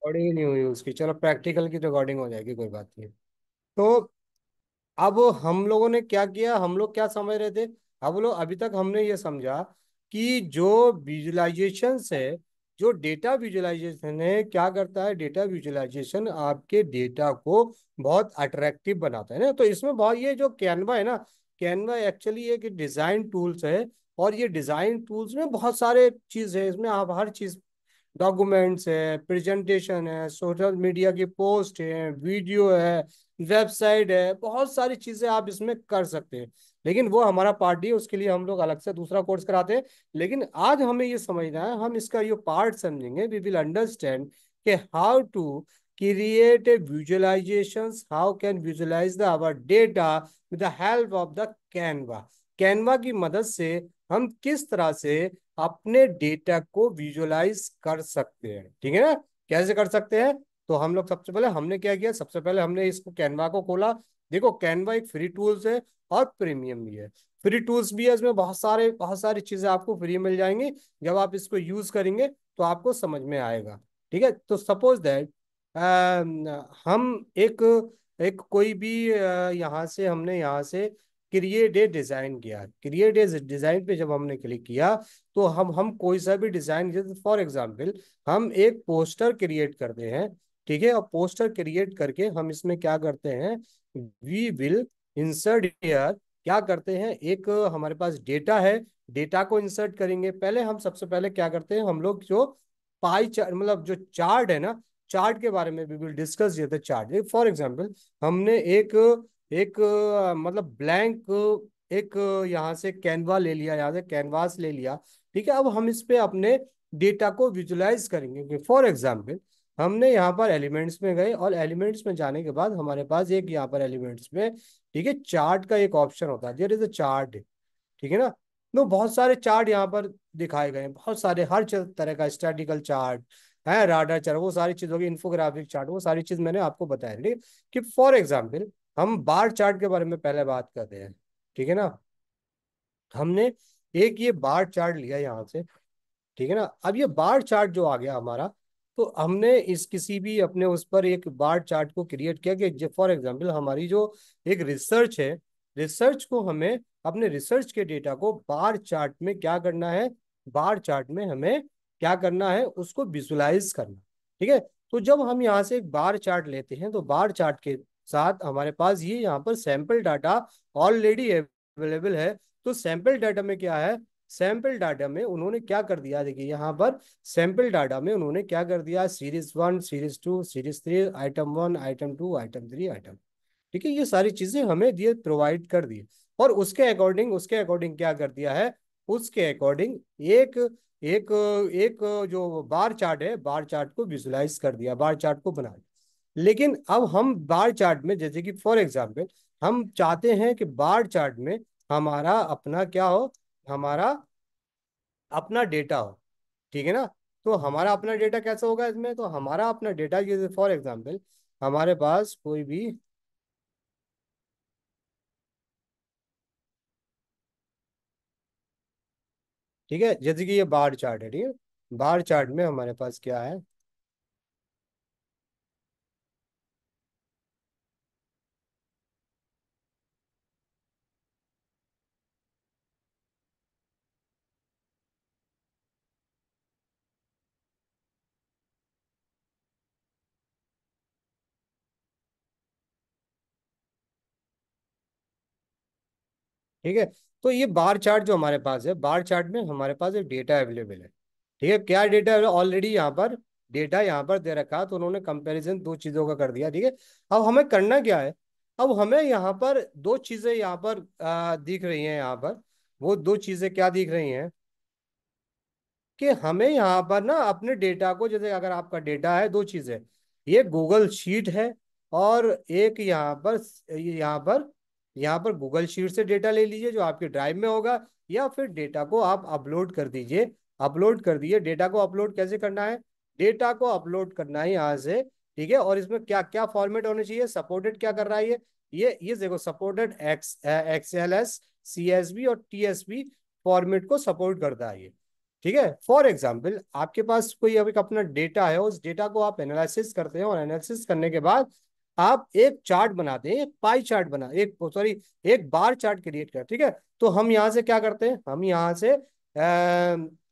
Recording ही नहीं हुई उसकी, चलो प्रैक्टिकल की रिकॉर्डिंग हो जाएगी, कोई बात नहीं। तो अब हम लोगों ने क्या किया, हम लोग क्या समझ रहे थे, अब लोग अभी तक हमने ये समझा कि जो विजुअलाइजेशन है, जो डेटा विजुअलाइजेशन है, क्या करता है, डेटा विजुअलाइजेशन आपके डेटा को बहुत अट्रैक्टिव बनाता है ना। तो इसमें बहुत, ये जो कैनवा है ना, कैनवा एक्चुअली एक डिजाइन टूल्स है। और ये डिजाइन टूल्स में बहुत सारे चीज है, इसमें आप हर चीज, डॉक्यूमेंट्स है, प्रेजेंटेशन है, सोशल मीडिया की पोस्ट है, वीडियो है, वेबसाइट है, बहुत सारी चीजें आप इसमें कर सकते हैं। लेकिन वो हमारा पार्ट ही है, उसके लिए हम लोग अलग से दूसरा कोर्स कराते हैं। लेकिन आज हमें ये समझना है, हम इसका ये पार्ट समझेंगे, वी विल अंडरस्टैंड कि how to create a visualisations, how can visualise the our data with the help of the Canva. Canva की मदद से हम किस तरह से अपने डेटा को विजुअलाइज कर सकते हैं, ठीक है ना। कैसे कर सकते हैं, तो हम लोग सबसे पहले हमने क्या किया, सबसे पहले हमने इसको कैनवा को खोला। देखो कैनवा एक फ्री टूल्स है और प्रीमियम भी है। फ्री टूल्स भी है, इसमें बहुत सारी चीजें आपको फ्री मिल जाएंगी। जब आप इसको यूज करेंगे तो आपको समझ में आएगा। ठीक है, तो सपोज दैट हम एक एक कोई भी यहाँ से, हमने यहाँ से क्रिएट ए डिजाइन किया, क्रिएट ए डिजाइन पे जब हमने क्लिक किया, तो हम कोई सा भी डिजाइन, जैसे फॉर एग्जांपल हम एक पोस्टर क्रिएट करते हैं। ठीक है, और पोस्टर क्रिएट करके हम इसमें क्या करते हैं, वी विल इंसर्ट हियर, क्या करते हैं, एक हमारे पास डेटा है, डेटा को इंसर्ट करेंगे। पहले हम सबसे पहले क्या करते हैं, हम लोग जो पाई चार्ट, मतलब जो चार्ट है ना, चार्ट के बारे में वी विल डिस्कस। ये चार्ट, फॉर एग्जांपल हमने एक एक मतलब ब्लैंक एक यहाँ से कैनवा ले लिया, यहाँ से कैनवास ले लिया। ठीक है, अब हम इस पे अपने डेटा को विजुलाइज करेंगे। फॉर एग्जांपल हमने यहाँ पर एलिमेंट्स में गए, और एलिमेंट्स में जाने के बाद हमारे पास एक यहाँ पर एलिमेंट्स में, ठीक है, चार्ट का एक ऑप्शन होता है, देयर इज अ चार्ट। ठीक है ना। तो बहुत सारे चार्ट यहाँ पर दिखाए गए हैं, बहुत सारे, हर तरह का स्टैटिकल चार्ट है, राडर चार्ट, वो सारी चीज होगी, इन्फोग्राफिक चार्ट, वो सारी चीज मैंने आपको बताया। ठीक है, कि फॉर एग्जाम्पल हम बार चार्ट के बारे में पहले बात करते हैं। ठीक है ना। हमने एक ये बार चार्ट लिया यहाँ से। ठीक है ना, अब ये बार चार्ट जो आ गया हमारा, तो हमने इस किसी भी अपने उस पर एक बार चार्ट को क्रिएट किया कि फॉर एग्जांपल हमारी जो एक रिसर्च है, रिसर्च को हमें, अपने रिसर्च के डेटा को बार चार्ट में क्या करना है, बार चार्ट में हमें क्या करना है, उसको विजुलाइज करना। ठीक है, तो जब हम यहाँ से एक बार चार्ट लेते हैं, तो बार चार्ट के साथ हमारे पास ये यहाँ पर सैंपल डाटा ऑलरेडी अवेलेबल है। तो सैंपल डाटा में क्या है, सैंपल डाटा में उन्होंने क्या कर दिया, देखिए यहाँ पर सैंपल डाटा में उन्होंने क्या कर दिया, series one, series two, series three, item one, item two, item three, item, ठीक है, ये सारी चीजें हमें दिए, प्रोवाइड कर दी। और उसके अकॉर्डिंग क्या कर दिया है, उसके अकॉर्डिंग एक एक एक जो बार चार्ट है, बार चार्ट को विजुलाइज कर दिया, बार चार्ट को बना दिया। लेकिन अब हम बार चार्ट में, जैसे कि फॉर एग्जांपल हम चाहते हैं कि बार चार्ट में हमारा अपना क्या हो, हमारा अपना डेटा हो। ठीक है ना। तो हमारा अपना डेटा कैसा होगा इसमें, तो हमारा अपना डेटा, जैसे फॉर एग्जांपल हमारे पास कोई भी, ठीक है, जैसे कि ये बार चार्ट है, ठीक है, बार चार्ट में हमारे पास क्या है, ठीक है। तो ये बार चार्ट जो हमारे पास है, बार चार्ट में हमारे पास एक डेटा अवेलेबल है। ठीक है, क्या डेटा है, ऑलरेडी यहाँ पर डेटा यहाँ पर दे रखा, तो उन्होंने कंपैरिजन दो चीजों का कर दिया। ठीक है, अब हमें करना क्या है, अब हमें यहाँ पर दो चीजें यहाँ पर दिख रही हैं, यहाँ पर वो दो चीजें क्या दिख रही हैं, कि हमें यहाँ पर ना अपने डेटा को, जैसे अगर आपका डेटा है, दो चीजें, ये गूगल शीट है, और एक यहाँ पर गूगल शीट से डेटा ले लीजिए जो आपके ड्राइव में होगा, या फिर डेटा को आप अपलोड कर दीजिए, अपलोड कर दिए। डेटा को अपलोड कैसे करना है, डेटा को अपलोड करना है यहाँ से। ठीक है, और इसमें क्या क्या फॉर्मेट होने चाहिए, सपोर्टेड क्या कर रहा है, ये देखो, सपोर्टेड XLS, CSV और TSV फॉर्मेट को सपोर्ट करता है ये। ठीक है, फॉर एग्जाम्पल आपके पास कोई अभी अपना डेटा है, उस डेटा को आप एनालिसिस करते हैं, और एनालिसिस करने के बाद आप एक चार्ट बनाते हैं, एक पाई चार्ट बना, एक सॉरी, एक बार चार्ट क्रिएट कर, ठीक है। तो हम यहाँ से क्या करते हैं, हम यहाँ से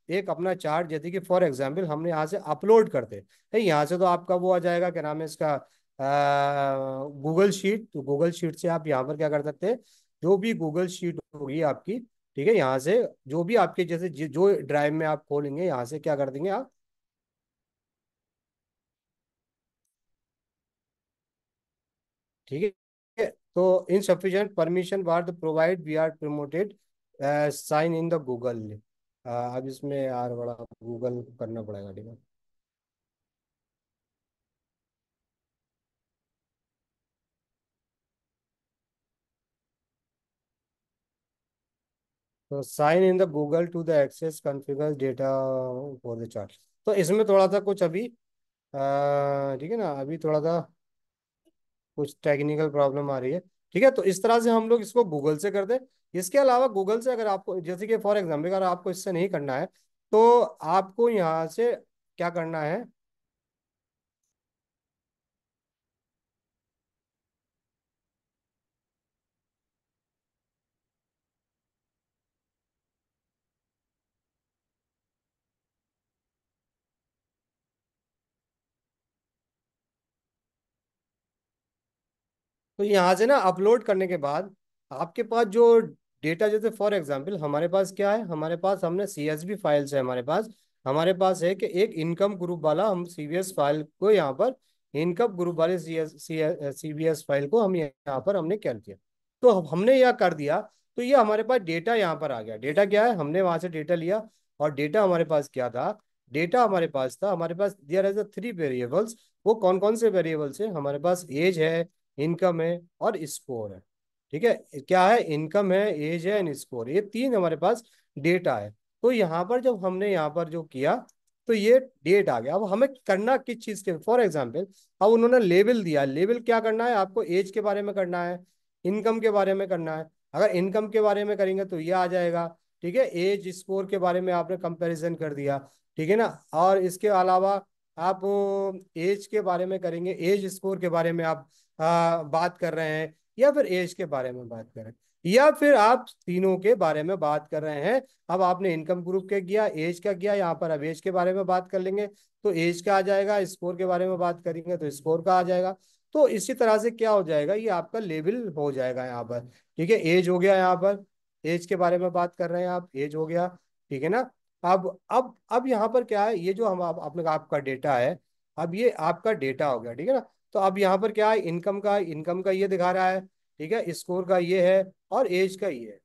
एक अपना चार्ट, जैसे कि फॉर एग्जाम्पल हमने यहाँ से अपलोड करते हैं, ठीक, यहाँ से तो आपका वो आ जाएगा, क्या नाम है इसका, गूगल शीट। तो गूगल शीट से आप यहाँ पर क्या कर सकते हैं, जो भी गूगल शीट होगी आपकी, ठीक है, यहाँ से जो भी आपके जैसे जो ड्राइव में आप खोलेंगे, यहाँ से क्या कर देंगे आप, ठीक है। तो insufficient permission bar the provide we are promoted sign in the Google. अब इसमें यार बड़ा गूगल करना पड़ेगा, ठीक है। तो sign in the Google to the access configure data for the chart. तो इसमें थोड़ा सा कुछ अभी ठीक है ना, अभी थोड़ा सा कुछ टेक्निकल प्रॉब्लम आ रही है, ठीक है। तो इस तरह से हम लोग इसको गूगल से कर दे। इसके अलावा गूगल से अगर आपको, जैसे कि फॉर एग्जाम्पल अगर आपको इससे नहीं करना है, तो आपको यहाँ से क्या करना है। तो यहाँ से ना अपलोड करने के बाद आपके पास जो डेटा, जैसे फॉर एग्जांपल हमारे पास क्या है, हमारे पास हमने सीएसवी फाइल्स है, हमारे पास है कि एक इनकम ग्रुप वाला, हम सीवीएस फाइल को यहाँ पर, इनकम ग्रुप वाले सीवीएस फाइल को हम यहाँ पर हमने क्या किया, तो हमने यह कर दिया। तो ये हमारे पास डेटा यहाँ पर आ गया। डेटा क्या है, हमने वहां से डेटा लिया, और डेटा हमारे पास क्या था, डेटा हमारे पास था, हमारे पास दियर एज अ 3 वेरिएबल्स। वो कौन कौन से वेरिएबल्स है, हमारे पास एज है, इनकम है, और स्कोर है, ठीक है। क्या है, इनकम है, एज है एंड स्कोर, ये तीन हमारे पास डेटा है। तो यहाँ पर जब हमने यहाँ पर जो किया, तो ये डेट आ गया। अब हमें करना किस चीज के, फॉर एग्जाम्पल अब उन्होंने लेबल दिया, लेबल क्या करना है आपको, एज के बारे में करना है, इनकम के बारे में करना है। अगर इनकम के बारे में करेंगे तो ये आ जाएगा, ठीक है। एज स्कोर के बारे में आपने कंपैरिजन कर दिया, ठीक है ना। और इसके अलावा आप एज के बारे में करेंगे, एज स्कोर के बारे में आप बात कर रहे हैं, या फिर एज के बारे में बात कर रहे हैं, या फिर आप तीनों के बारे में बात कर रहे हैं। अब आपने इनकम ग्रुप का किया, एज का किया, यहाँ पर अब एज के बारे में बात कर लेंगे, तो एज का आ जाएगा, स्कोर के बारे में बात करेंगे तो स्कोर का आ जाएगा। तो इसी तरह से क्या हो जाएगा, ये आपका लेवल हो जाएगा यहाँ पर, ठीक है। एज हो गया, यहाँ पर एज के बारे में बात कर रहे हैं आप, एज हो गया, ठीक है ना। अब यहाँ पर क्या है, ये जो हम आपने आपका डेटा है, अब ये आपका डेटा हो गया, ठीक है ना। तो अब यहाँ पर क्या है, इनकम का ये दिखा रहा है, ठीक है, स्कोर का ये है, और एज का ये है,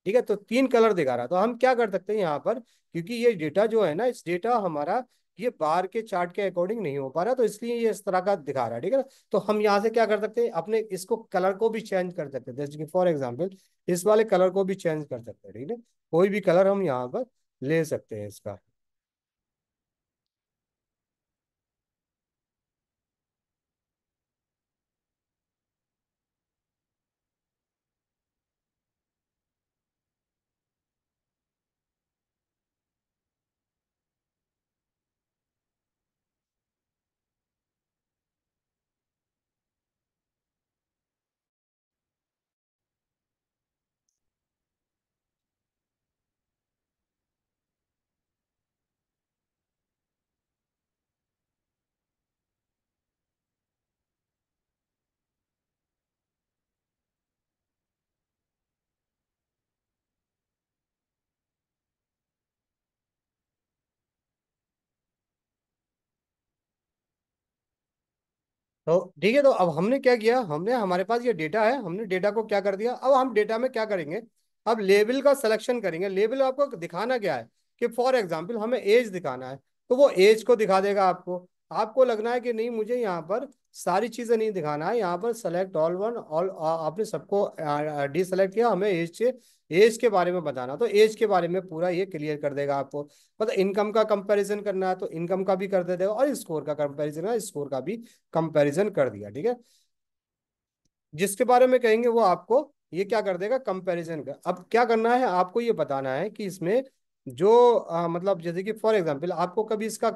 ठीक है। तो तीन कलर दिखा रहा है। तो हम क्या कर सकते हैं यहाँ पर, क्योंकि ये डेटा जो है ना, इस डेटा हमारा ये बार के चार्ट के अकॉर्डिंग नहीं हो पा रहा, तो इसलिए ये इस तरह का दिखा रहा है, ठीक है ना। तो हम यहाँ से क्या कर सकते हैं, अपने इसको कलर को भी चेंज कर सकते हैं, जैसे कि फॉर एग्जाम्पल इस वाले कलर को भी चेंज कर सकते हैं, ठीक है। कोई भी कलर हम यहाँ पर ले सकते हैं इसका। तो ठीक है, तो अब हमने क्या किया, हमने हमारे पास ये डेटा है, हमने डेटा को क्या कर दिया, अब हम डेटा में क्या करेंगे, अब लेबल का सिलेक्शन करेंगे। लेबल आपको दिखाना क्या है, कि फॉर एग्जांपल हमें एज दिखाना है, तो वो एज को दिखा देगा आपको। आपको लगना है कि नहीं, मुझे यहाँ पर सारी चीजें नहीं दिखाना है, यहाँ पर सेलेक्ट ऑल वन ऑल, आपने सबको डी सेलेक्ट किया, हमें एज के बारे में बताना, तो एज के बारे में पूरा ये क्लियर कर देगा आपको। मतलब इनकम का कंपैरिजन करना है तो इनकम का भी कर देगा, और स्कोर का कंपैरिजन है, स्कोर का भी कंपैरिजन कर दिया, ठीक है। जिसके बारे में कहेंगे वो आपको ये क्या कर देगा, कंपैरिजन का। अब क्या करना है, आपको ये बताना है कि इसमें जो मतलब जैसे कि फॉर एग्जांपल आपको कभी इसका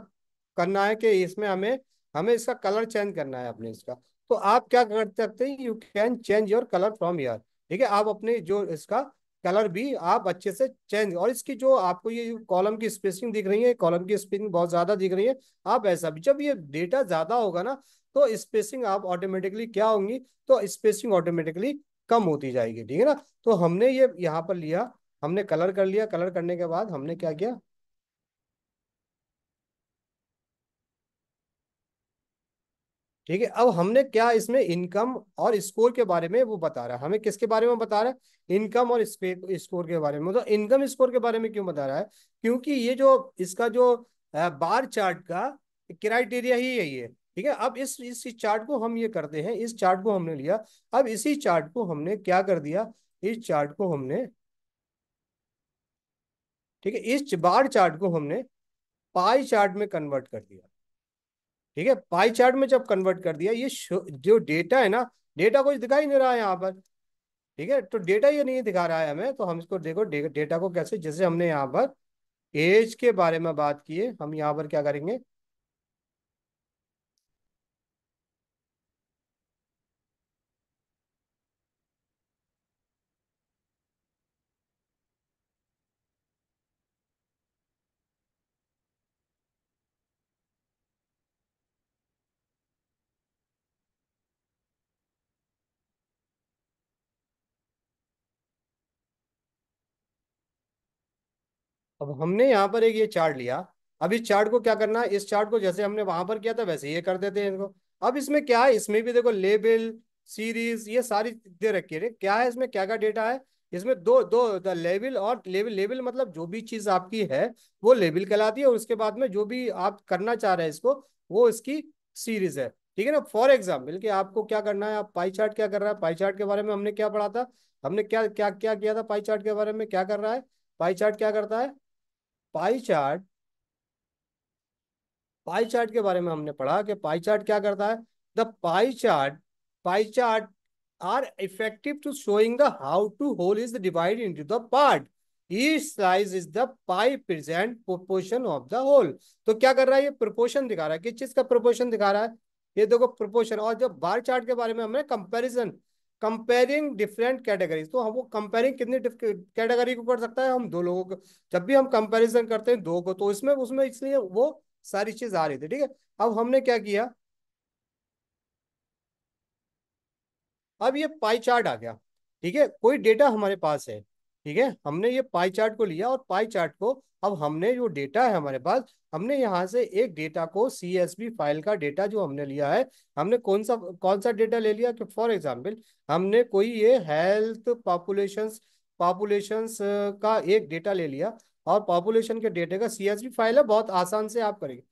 करना है कि इसमें हमें हमें इसका कलर चेंज करना है अपने इसका, तो आप क्या कर सकते हैं, you can change your colour from year. ठीक है, आप अपने जो इसका कलर भी आप अच्छे से चेंज, और इसकी जो आपको ये कॉलम की स्पेसिंग दिख रही है, कॉलम की स्पेसिंग बहुत ज्यादा दिख रही है, आप ऐसा भी जब ये डेटा ज्यादा होगा ना, तो स्पेसिंग आप ऑटोमेटिकली क्या होंगी, तो स्पेसिंग ऑटोमेटिकली कम होती जाएगी। ठीक है ना। तो हमने ये यहाँ पर लिया, हमने कलर कर लिया, कलर करने के बाद हमने क्या किया, ठीक है, अब हमने क्या इसमें इनकम और स्कोर के बारे में वो बता रहा है, हमें किसके बारे में बता रहा है, इनकम और स्कोर के बारे में। तो इनकम स्कोर के बारे में क्यों बता रहा है, क्योंकि ये जो इसका जो बार चार्ट का क्राइटेरिया ही यही है। ठीक है, अब इस चार्ट को हम ये करते हैं, इस चार्ट को हमने लिया, अब इसी चार्ट को हमने क्या कर दिया, इस चार्ट को हमने, ठीक है, इस बार चार्ट को हमने पाई चार्ट में कन्वर्ट कर दिया। ठीक है, पाई चार्ट में जब कन्वर्ट कर दिया, ये जो डेटा है ना, डेटा कुछ दिखाई नहीं रहा है यहाँ पर। ठीक है, तो डेटा ये नहीं दिखा रहा है हमें, तो हम इसको देखो डेटा को कैसे, जैसे हमने यहाँ पर एज के बारे में बात की है, हम यहाँ पर क्या करेंगे, अब हमने यहाँ पर एक ये चार्ट लिया, अब इस चार्ट को क्या करना है, इस चार्ट को जैसे हमने वहां पर किया था वैसे ये कर देते हैं इनको। अब इसमें क्या है, इसमें भी देखो लेबल, सीरीज, ये सारी दे रखी है। क्या है इसमें, क्या क्या डेटा है, इसमें दो दो लेबल और लेबल, लेबल मतलब जो भी चीज आपकी है वो लेबल कहलाती है, और उसके बाद में जो भी आप करना चाह रहे हैं इसको, वो इसकी सीरीज है। ठीक है ना। फॉर एग्जाम्पल कि आपको क्या करना है, आप पाई चार्ट क्या कर रहा है, पाई चार्ट के बारे में हमने क्या पढ़ा था, हमने क्या क्या क्या किया था पाई चार्ट के बारे में, क्या कर रहा है, पाई चार्ट क्या करता है, पाई चार्ट, पाई चार्ट के बारे में हमने पढ़ा कि पाई चार्ट क्या करता है, the pie chart are effective to showing the how to whole is divide into the part, each slice is the pie present proportion of the whole. तो क्या कर रहा है, ये प्रोपोर्शन दिखा रहा है, किस चीज का प्रोपोर्शन दिखा रहा है, ये देखो प्रोपोर्शन। और जब बार चार्ट के बारे में हमने कंपैरिजन, कंपेयरिंग डिफरेंट कैटेगरीज, तो हम वो कंपेयरिंग कितनी कैटेगरी को कर सकता है, हम दो लोगों को, जब भी हम कंपैरिजन करते हैं दो को, तो इसमें उसमें इसलिए वो सारी चीज आ रही थी। ठीक है, अब हमने क्या किया, अब ये पाई चार्ट आ गया। ठीक है, कोई डेटा हमारे पास है, ठीक है, हमने ये पाई चार्ट को लिया, और पाई चार्ट को अब हमने जो डेटा है हमारे पास, हमने यहाँ से एक डेटा को CSV फाइल का डेटा जो हमने लिया है, हमने कौन सा डेटा ले लिया, कि फॉर एग्जांपल हमने कोई ये हेल्थ पॉपुलेशंस पॉपुलेशंस का एक डेटा ले लिया, और पॉपुलेशन के डेटे का CSV फाइल है, बहुत आसान से आप करेंगे।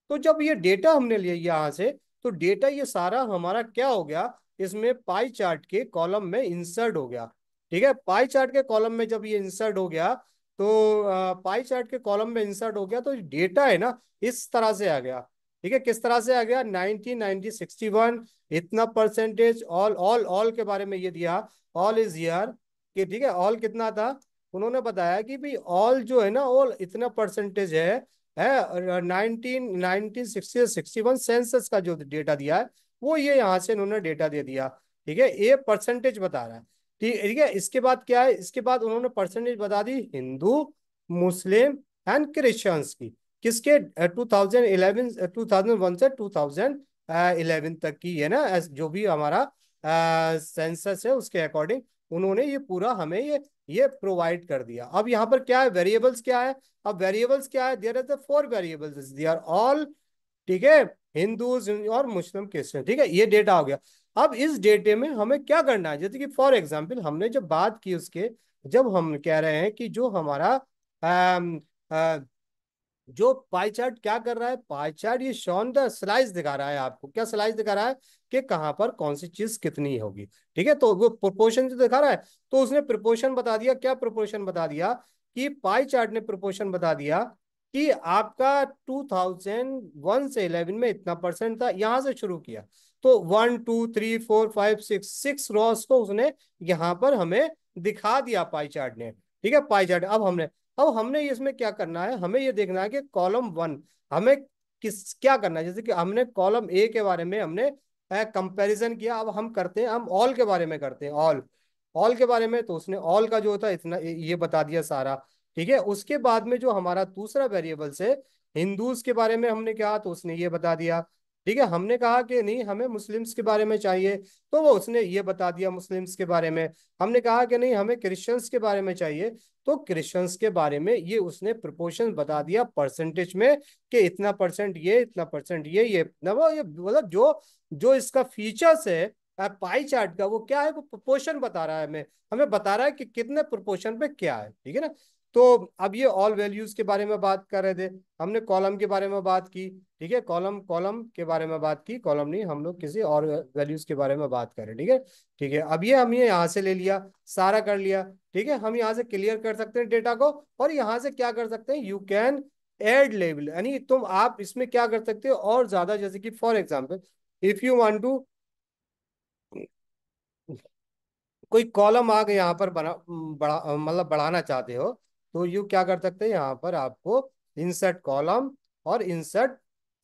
तो जब ये डेटा हमने लिया यहाँ से, तो डेटा ये सारा हमारा क्या हो गया, इसमें पाई चार्ट के कॉलम में इंसर्ट हो गया। ठीक है, पाई चार्ट के कॉलम में जब ये इंसर्ट हो गया, तो पाई चार्ट के कॉलम में इंसर्ट हो गया, तो डेटा है ना इस तरह से आ गया। ठीक है, किस तरह से आ गया, 1990 61 इतना परसेंटेज, ऑल ऑल ऑल के बारे में ये दिया, ऑल इज ईयर, कि ठीक है ऑल कितना था, उन्होंने बताया कि भाई ऑल जो है ना, ऑल इतना परसेंटेज है 1960 61 सेंसस का जो डेटा दिया है, वो ये यहाँ से इन्होंने डेटा दे दिया। ठीक है, ये परसेंटेज बता रहा है। ठीक ठीक है, इसके बाद क्या है, इसके बाद उन्होंने परसेंटेज बता दी हिंदू, मुस्लिम एंड क्रिश्चियंस की, किसके 2011 2001 से 2011 तक की है ना, जो भी हमारा सेंसस है उसके अकॉर्डिंग उन्होंने ये पूरा हमें ये प्रोवाइड कर दिया। अब यहाँ पर क्या है, वेरिएबल्स क्या है, अब वेरिएबल्स क्या है, there are the 4 variables, they are all, ठीक है, हिंदूज और मुस्लिम क्रिश्चियन। ठीक है, ये डेटा हो गया। अब इस डेटे में हमें क्या करना है, जैसे कि फॉर एग्जांपल हमने जब बात की उसके, जब हम कह रहे हैं कि जो हमारा अम, अ, जो पाई चार्ट क्या कर रहा है, पाई चार्ट ये शॉन द स्लाइस दिखा रहा है आपको, क्या स्लाइस दिखा रहा है, कि कहाँ पर कौन सी चीज कितनी होगी। ठीक है, तो वो प्रोपोर्शन जो दिखा रहा है, तो उसने प्रोपोर्शन बता दिया, क्या प्रोपोर्शन बता दिया, कि पाई चार्ट ने प्रोपोर्शन बता दिया कि आपका 2001 से 11 में इतना परसेंट था, यहां से शुरू किया, तो 1 2 3 4 5 6 6 रॉस को उसने यहाँ पर हमें दिखा दिया पाई चार्ट ने। ठीक है, पाई चार्ट। अब हमने इसमें क्या करना है, हमें ये देखना है कि कॉलम वन हमें किस क्या करना है। जैसे कि हमने कॉलम ए के बारे में हमने कंपैरिजन किया, अब हम करते हैं, हम ऑल के बारे में करते हैं, ऑल। ऑल के बारे में तो उसने ऑल का जो होता है इतना ये बता दिया सारा। ठीक है, उसके बाद में जो हमारा दूसरा वेरिएबल्स है, हिंदूज के बारे में हमने कहा तो उसने ये बता दिया। ठीक है, हमने कहा कि नहीं हमें मुस्लिम्स के बारे में चाहिए, तो वो उसने ये बता दिया मुस्लिम्स के बारे में। हमने कहा कि नहीं हमें क्रिश्चियंस के बारे में चाहिए, तो क्रिश्चियंस के बारे में ये उसने प्रोपोर्शन बता दिया परसेंटेज में, कि इतना परसेंट ये, इतना परसेंट ये ना, वो ये मतलब जो जो इसका फीचर्स है पाई चार्ट का, वो क्या है, वो प्रोपोर्शन बता रहा है हमें। हमें बता रहा है कि कितने प्रोपोर्शन पे क्या है। ठीक है ना। तो अब ये ऑल वैल्यूज के बारे में बात कर रहे थे, हमने कॉलम के बारे में बात की। ठीक है, कॉलम कॉलम के बारे में बात की, कॉलम नहीं, हम लोग किसी और वैल्यूज के बारे में बात करें। ठीक है। ठीक है, अब ये हम ये यहाँ से ले लिया, सारा कर लिया। ठीक है, हम यहाँ से क्लियर कर सकते हैं डेटा को, और यहाँ से क्या कर सकते हैं, यू कैन एड लेबल, यानी तुम आप इसमें क्या कर सकते हो और ज्यादा, जैसे कि for example if you want to कोई कॉलम आगे यहाँ पर मतलब बढ़ाना चाहते हो, तो यू क्या कर सकते हैं, यहाँ पर आपको इंसर्ट कॉलम और इंसर्ट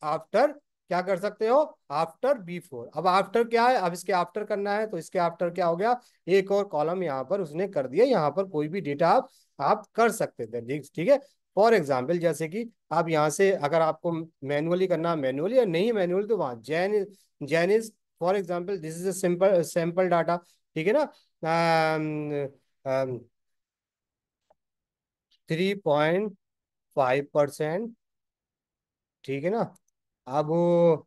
आफ्टर क्या कर सकते हो, आफ्टर बिफोर। अब आफ्टर क्या है, अब इसके आफ्टर करना है, तो इसके आफ्टर क्या हो गया, एक और कॉलम यहाँ पर उसने कर दिया, यहाँ पर कोई भी डेटा आप कर सकते थे। ठीक है। फॉर एग्जाम्पल जैसे कि आप यहाँ से अगर आपको मैनुअली करना, मैनुअली या नहीं मैनुअली, तो वहाँ Jain Jain is, for example this is simple sample data. ठीक है ना। 3.5%। ठीक है ना। अब वो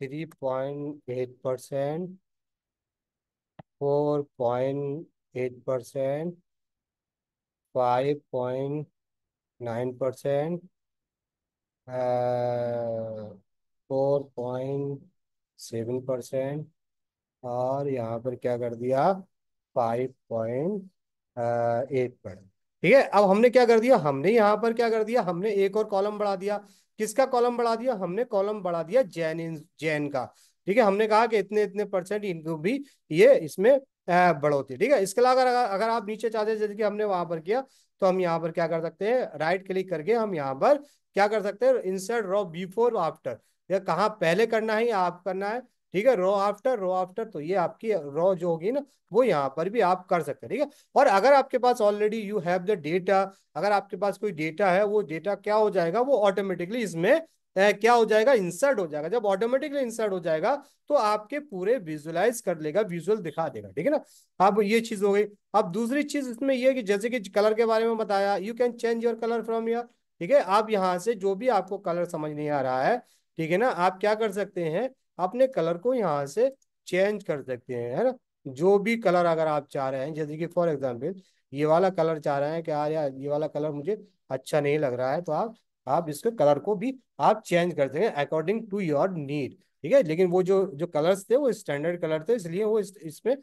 3.8%, 4.8%, 5.9%, 4.7%, और यहाँ पर क्या कर दिया, 5.8 पर। ठीक है, अब हमने क्या कर दिया, हमने यहाँ पर क्या कर दिया, हमने एक और कॉलम बढ़ा दिया। किसका कॉलम बढ़ा दिया, हमने कॉलम बढ़ा दिया जैन का। ठीक है, हमने कहा कि इतने इतने परसेंट इनको भी ये इसमें बढ़ोतरी। ठीक है, इसके अलावा अगर अगर आप नीचे चाहते हैं, जैसे कि हमने वहां पर किया, तो हम यहाँ पर क्या कर सकते हैं, राइट क्लिक करके हम यहाँ पर क्या कर सकते हैं, इंसर्ट रो बिफोर आफ्टर, या कहाँ पहले करना है या आप करना है। ठीक है, रो आफ्टर, तो ये आपकी रो जो होगी ना, वो यहाँ पर भी आप कर सकते हैं। ठीक है, और अगर आपके पास already you have the data, अगर आपके पास कोई डेटा है, वो डेटा क्या हो जाएगा, वो ऑटोमेटिकली इसमें क्या हो जाएगा, इंसर्ट हो जाएगा। जब ऑटोमेटिकली इंसर्ट हो जाएगा, तो आपके पूरे विजुअलाइज कर लेगा, विजुअल दिखा देगा। ठीक है ना। अब ये चीज हो गई। अब दूसरी चीज इसमें ये है कि जैसे कि कलर के बारे में बताया, you can change your colour from your. ठीक है, आप यहाँ से जो भी आपको कलर समझ नहीं आ रहा है, ठीक है ना, आप क्या कर सकते हैं, अपने कलर को यहाँ से चेंज कर सकते हैं, है ना। जो भी कलर अगर आप चाह रहे हैं, जैसे कि फॉर एग्जांपल ये वाला कलर चाह रहे हैं कि यार ये वाला कलर मुझे अच्छा नहीं लग रहा है, तो आप इसके कलर को भी आप चेंज कर सकते हैं अकॉर्डिंग टू योर नीड। ठीक है, लेकिन वो जो जो कलर्स थे वो स्टैंडर्ड कलर थे, इसलिए वो इसमें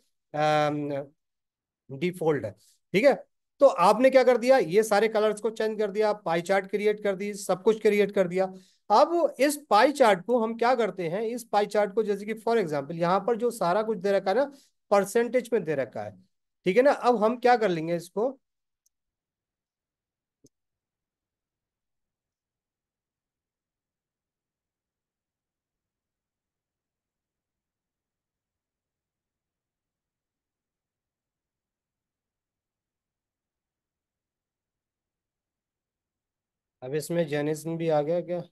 डिफॉल्ट है। ठीक है, तो आपने क्या कर दिया, ये सारे कलर्स को चेंज कर दिया, पाई चार्ट क्रिएट कर दी, सब कुछ क्रिएट कर दिया। अब इस पाई चार्ट को हम क्या करते हैं, इस पाई चार्ट को जैसे कि फॉर एग्जांपल यहाँ पर जो सारा कुछ दे रखा है ना, परसेंटेज में दे रखा है। ठीक है ना, अब हम क्या कर लेंगे इसको, अब इसमें जेनिस्म भी आ गया क्या।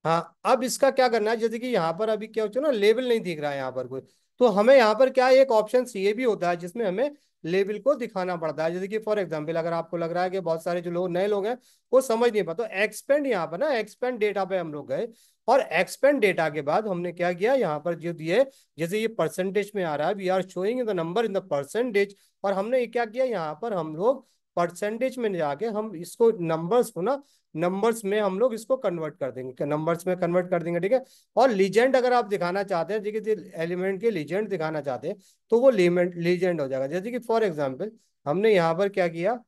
हाँ, अब इसका क्या करना है, जैसे कि यहाँ पर अभी क्या होता है ना, लेबल नहीं दिख रहा है यहाँ पर कोई, तो हमें यहाँ पर क्या है, एक ऑप्शन ये भी होता है जिसमें हमें लेबल को दिखाना पड़ता है। जैसे कि फॉर एग्जांपल अगर आपको लग रहा है कि बहुत सारे जो लोग नए लोग हैं वो समझ नहीं पाते, तो एक्सपेंड यहाँ पर ना, एक्सपेंड डेटा पे हम लोग गए, और एक्सपेंड डेटा के बाद हमने क्या किया, यहाँ पर जो दिए, जैसे ये परसेंटेज में आ रहा है, we are showing the number in the percentage, और हमने ये क्या किया, यहाँ पर हम लोग परसेंटेज में जाके हम इसको नंबर्स को ना, नंबर्स में हम लोग इसको कन्वर्ट कर देंगे, नंबर्स में कन्वर्ट कर देंगे। ठीक है, और लीजेंड अगर आप दिखाना चाहते हैं, देखिए एलिमेंट के लीजेंड दिखाना चाहते हैं, तो वो लीजेंड हो जाएगा। जैसे कि फॉर एग्जांपल हमने यहाँ पर क्या किया,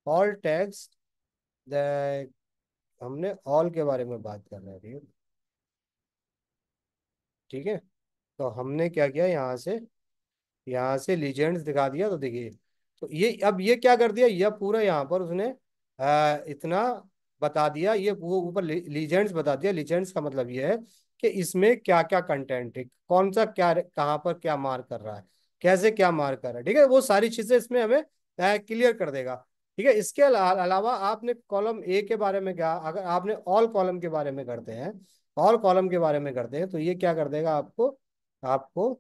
ऑल टैग्स, हमने ऑल के बारे में बात कर रहे हैं। ठीक है। ठीक है, तो हमने क्या किया, यहाँ से लीजेंड्स दिखा दिया। तो देखिए, तो ये अब ये क्या कर दिया, ये पूरा यहाँ पर उसने इतना बता दिया, ये वो ऊपर लीजेंड्स बता दिया। लीजेंड्स का मतलब ये है कि इसमें क्या क्या कंटेंट है, कौन सा क्या कहाँ पर क्या मार कर रहा है, कैसे क्या मार कर रहा है। ठीक है, वो सारी चीजें इसमें हमें क्लियर कर देगा। ठीक है, इसके अलावा आपने कॉलम ए के बारे में क्या, अगर आपने ऑल कॉलम के बारे में करते हैं, ऑल कॉलम के बारे में करते हैं, तो ये क्या कर देगा आपको, आपको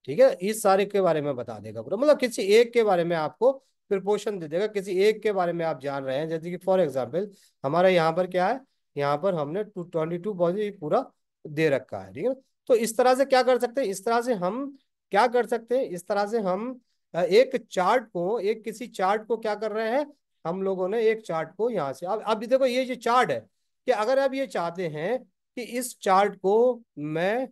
ठीक है इस सारे के बारे में बता देगा पूरा। मतलब किसी एक के बारे में आपको प्रिपोर्शन दे देगा, किसी एक के बारे में आप जान रहे हैं। जैसे कि फॉर एग्जाम्पल हमारा यहाँ पर क्या है, यहाँ पर हमने 222 पूरा दे रखा है। ठीक है, तो इस तरह से क्या कर सकते हैं, इस तरह से हम क्या कर सकते हैं, इस तरह से हम एक चार्ट को, एक किसी चार्ट को क्या कर रहे हैं, हम लोगों ने एक चार्ट को यहाँ से, अब देखो ये जो चार्ट है, कि अगर आप ये चाहते हैं कि इस चार्ट को मैं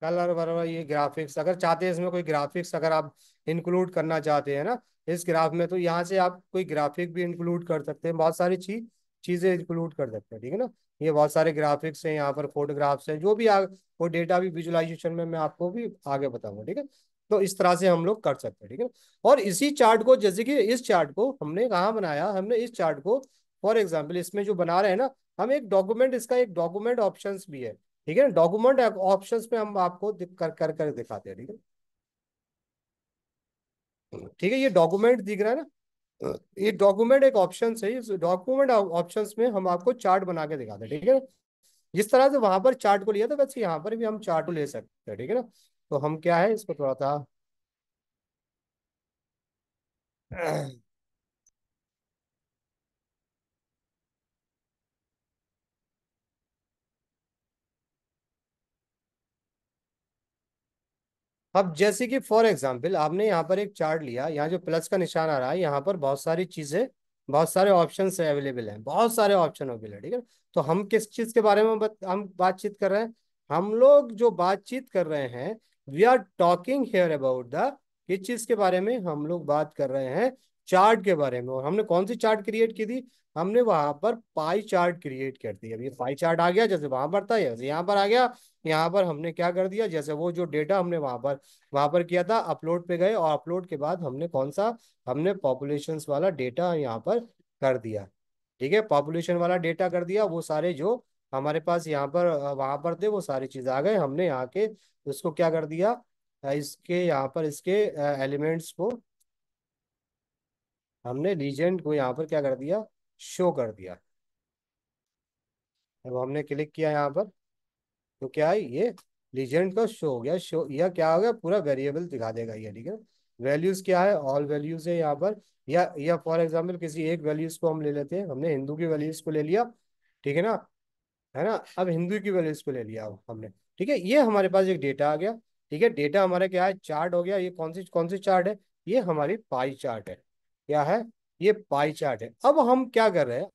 कलर वलर, ये ग्राफिक्स अगर चाहते हैं, इसमें कोई ग्राफिक्स अगर आप इंक्लूड करना चाहते हैं ना इस ग्राफ में, तो यहाँ से आप कोई ग्राफिक भी इंक्लूड कर सकते हैं, बहुत सारी चीजें इंक्लूड कर सकते हैं। ठीक है ना, ये बहुत सारे ग्राफिक्स हैं, यहाँ पर फोटोग्राफ्स हैं, जो भी वो डेटा भी विजुअलाइजेशन में मैं आपको भी आगे बताऊंगा। ठीक है, तो इस तरह से हम लोग कर सकते हैं। ठीक है, और इसी चार्ट को, जैसे कि इस चार्ट को हमने कहाँ बनाया, हमने इस चार्ट को फॉर एग्जाम्पल इसमें जो बना रहे हैं ना, हम एक डॉक्यूमेंट, इसका एक डॉक्यूमेंट ऑप्शंस भी है। ठीक है ना, डॉक्यूमेंट ऑप्शंस में हम आपको कर दिखाते हैं। ठीक है, ठीक है, ये डॉक्यूमेंट दिख रहा है ना, ये डॉक्यूमेंट एक ऑप्शन है, इस डॉक्यूमेंट ऑप्शंस में हम आपको चार्ट बना के दिखाते हैं। ठीक है, जिस तरह से वहां पर चार्ट को लिया था, वैसे यहाँ पर भी हम चार्ट को ले सकते हैं। ठीक है ना, तो हम क्या है इसको थोड़ा सा अब जैसे कि फॉर एग्जांपल आपने यहाँ पर एक चार्ट लिया, यहाँ जो प्लस का निशान आ रहा है, यहाँ पर बहुत सारी चीजें, बहुत सारे ऑप्शन अवेलेबल हैं, बहुत सारे ऑप्शन अवेलेबल है। ठीक है, तो हम किस चीज के बारे में हम बातचीत कर रहे हैं, हम लोग जो बातचीत कर रहे हैं, we are talking here about the, किस चीज के बारे में हम लोग बात कर रहे हैं, चार्ट के बारे में। और हमने कौन सी चार्ट क्रिएट की थी, हमने वहां पर पाई चार्ट क्रिएट कर दी। अब ये पाई चार्ट आ गया, जैसे वहां पर था जैसे यहाँ पर आ गया। यहाँ पर हमने क्या कर दिया, जैसे वो जो डेटा हमने वहां पर किया था, अपलोड पे गए, और अपलोड के बाद हमने कौन सा, हमने पॉपुलेशंस वाला डेटा यहाँ पर कर दिया। ठीक है, पॉपुलेशन वाला डेटा कर दिया, वो सारे जो हमारे पास यहाँ पर वहां पर थे, वो सारी चीज आ गए। हमने यहाँ के उसको क्या कर दिया, इसके यहाँ पर इसके एलिमेंट्स को, हमने लीजेंड को यहाँ पर क्या कर दिया, शो कर दिया। अब हमने क्लिक किया यहाँ पर, तो क्या है, ये लीजेंड का शो हो गया, शो या क्या हो गया, पूरा वेरिएबल दिखा देगा ये। ठीक है, वैल्यूज क्या है, ऑल वैल्यूज है यहाँ पर, या फॉर एग्जांपल किसी एक वैल्यूज को हम ले लेते हैं, हमने हिंदू की वैल्यूज को ले लिया। ठीक है ना, है ना, अब हिंदू की वैल्यूज को ले लिया अब हमने। ठीक है, ये हमारे पास एक डेटा आ गया। ठीक है, डेटा हमारा क्या है, चार्ट हो गया। ये कौन सी चार्ट है, ये हमारी पाई चार्ट है। क्या है, ये पाई चार्ट है। अब हम क्या कर रहे हैं,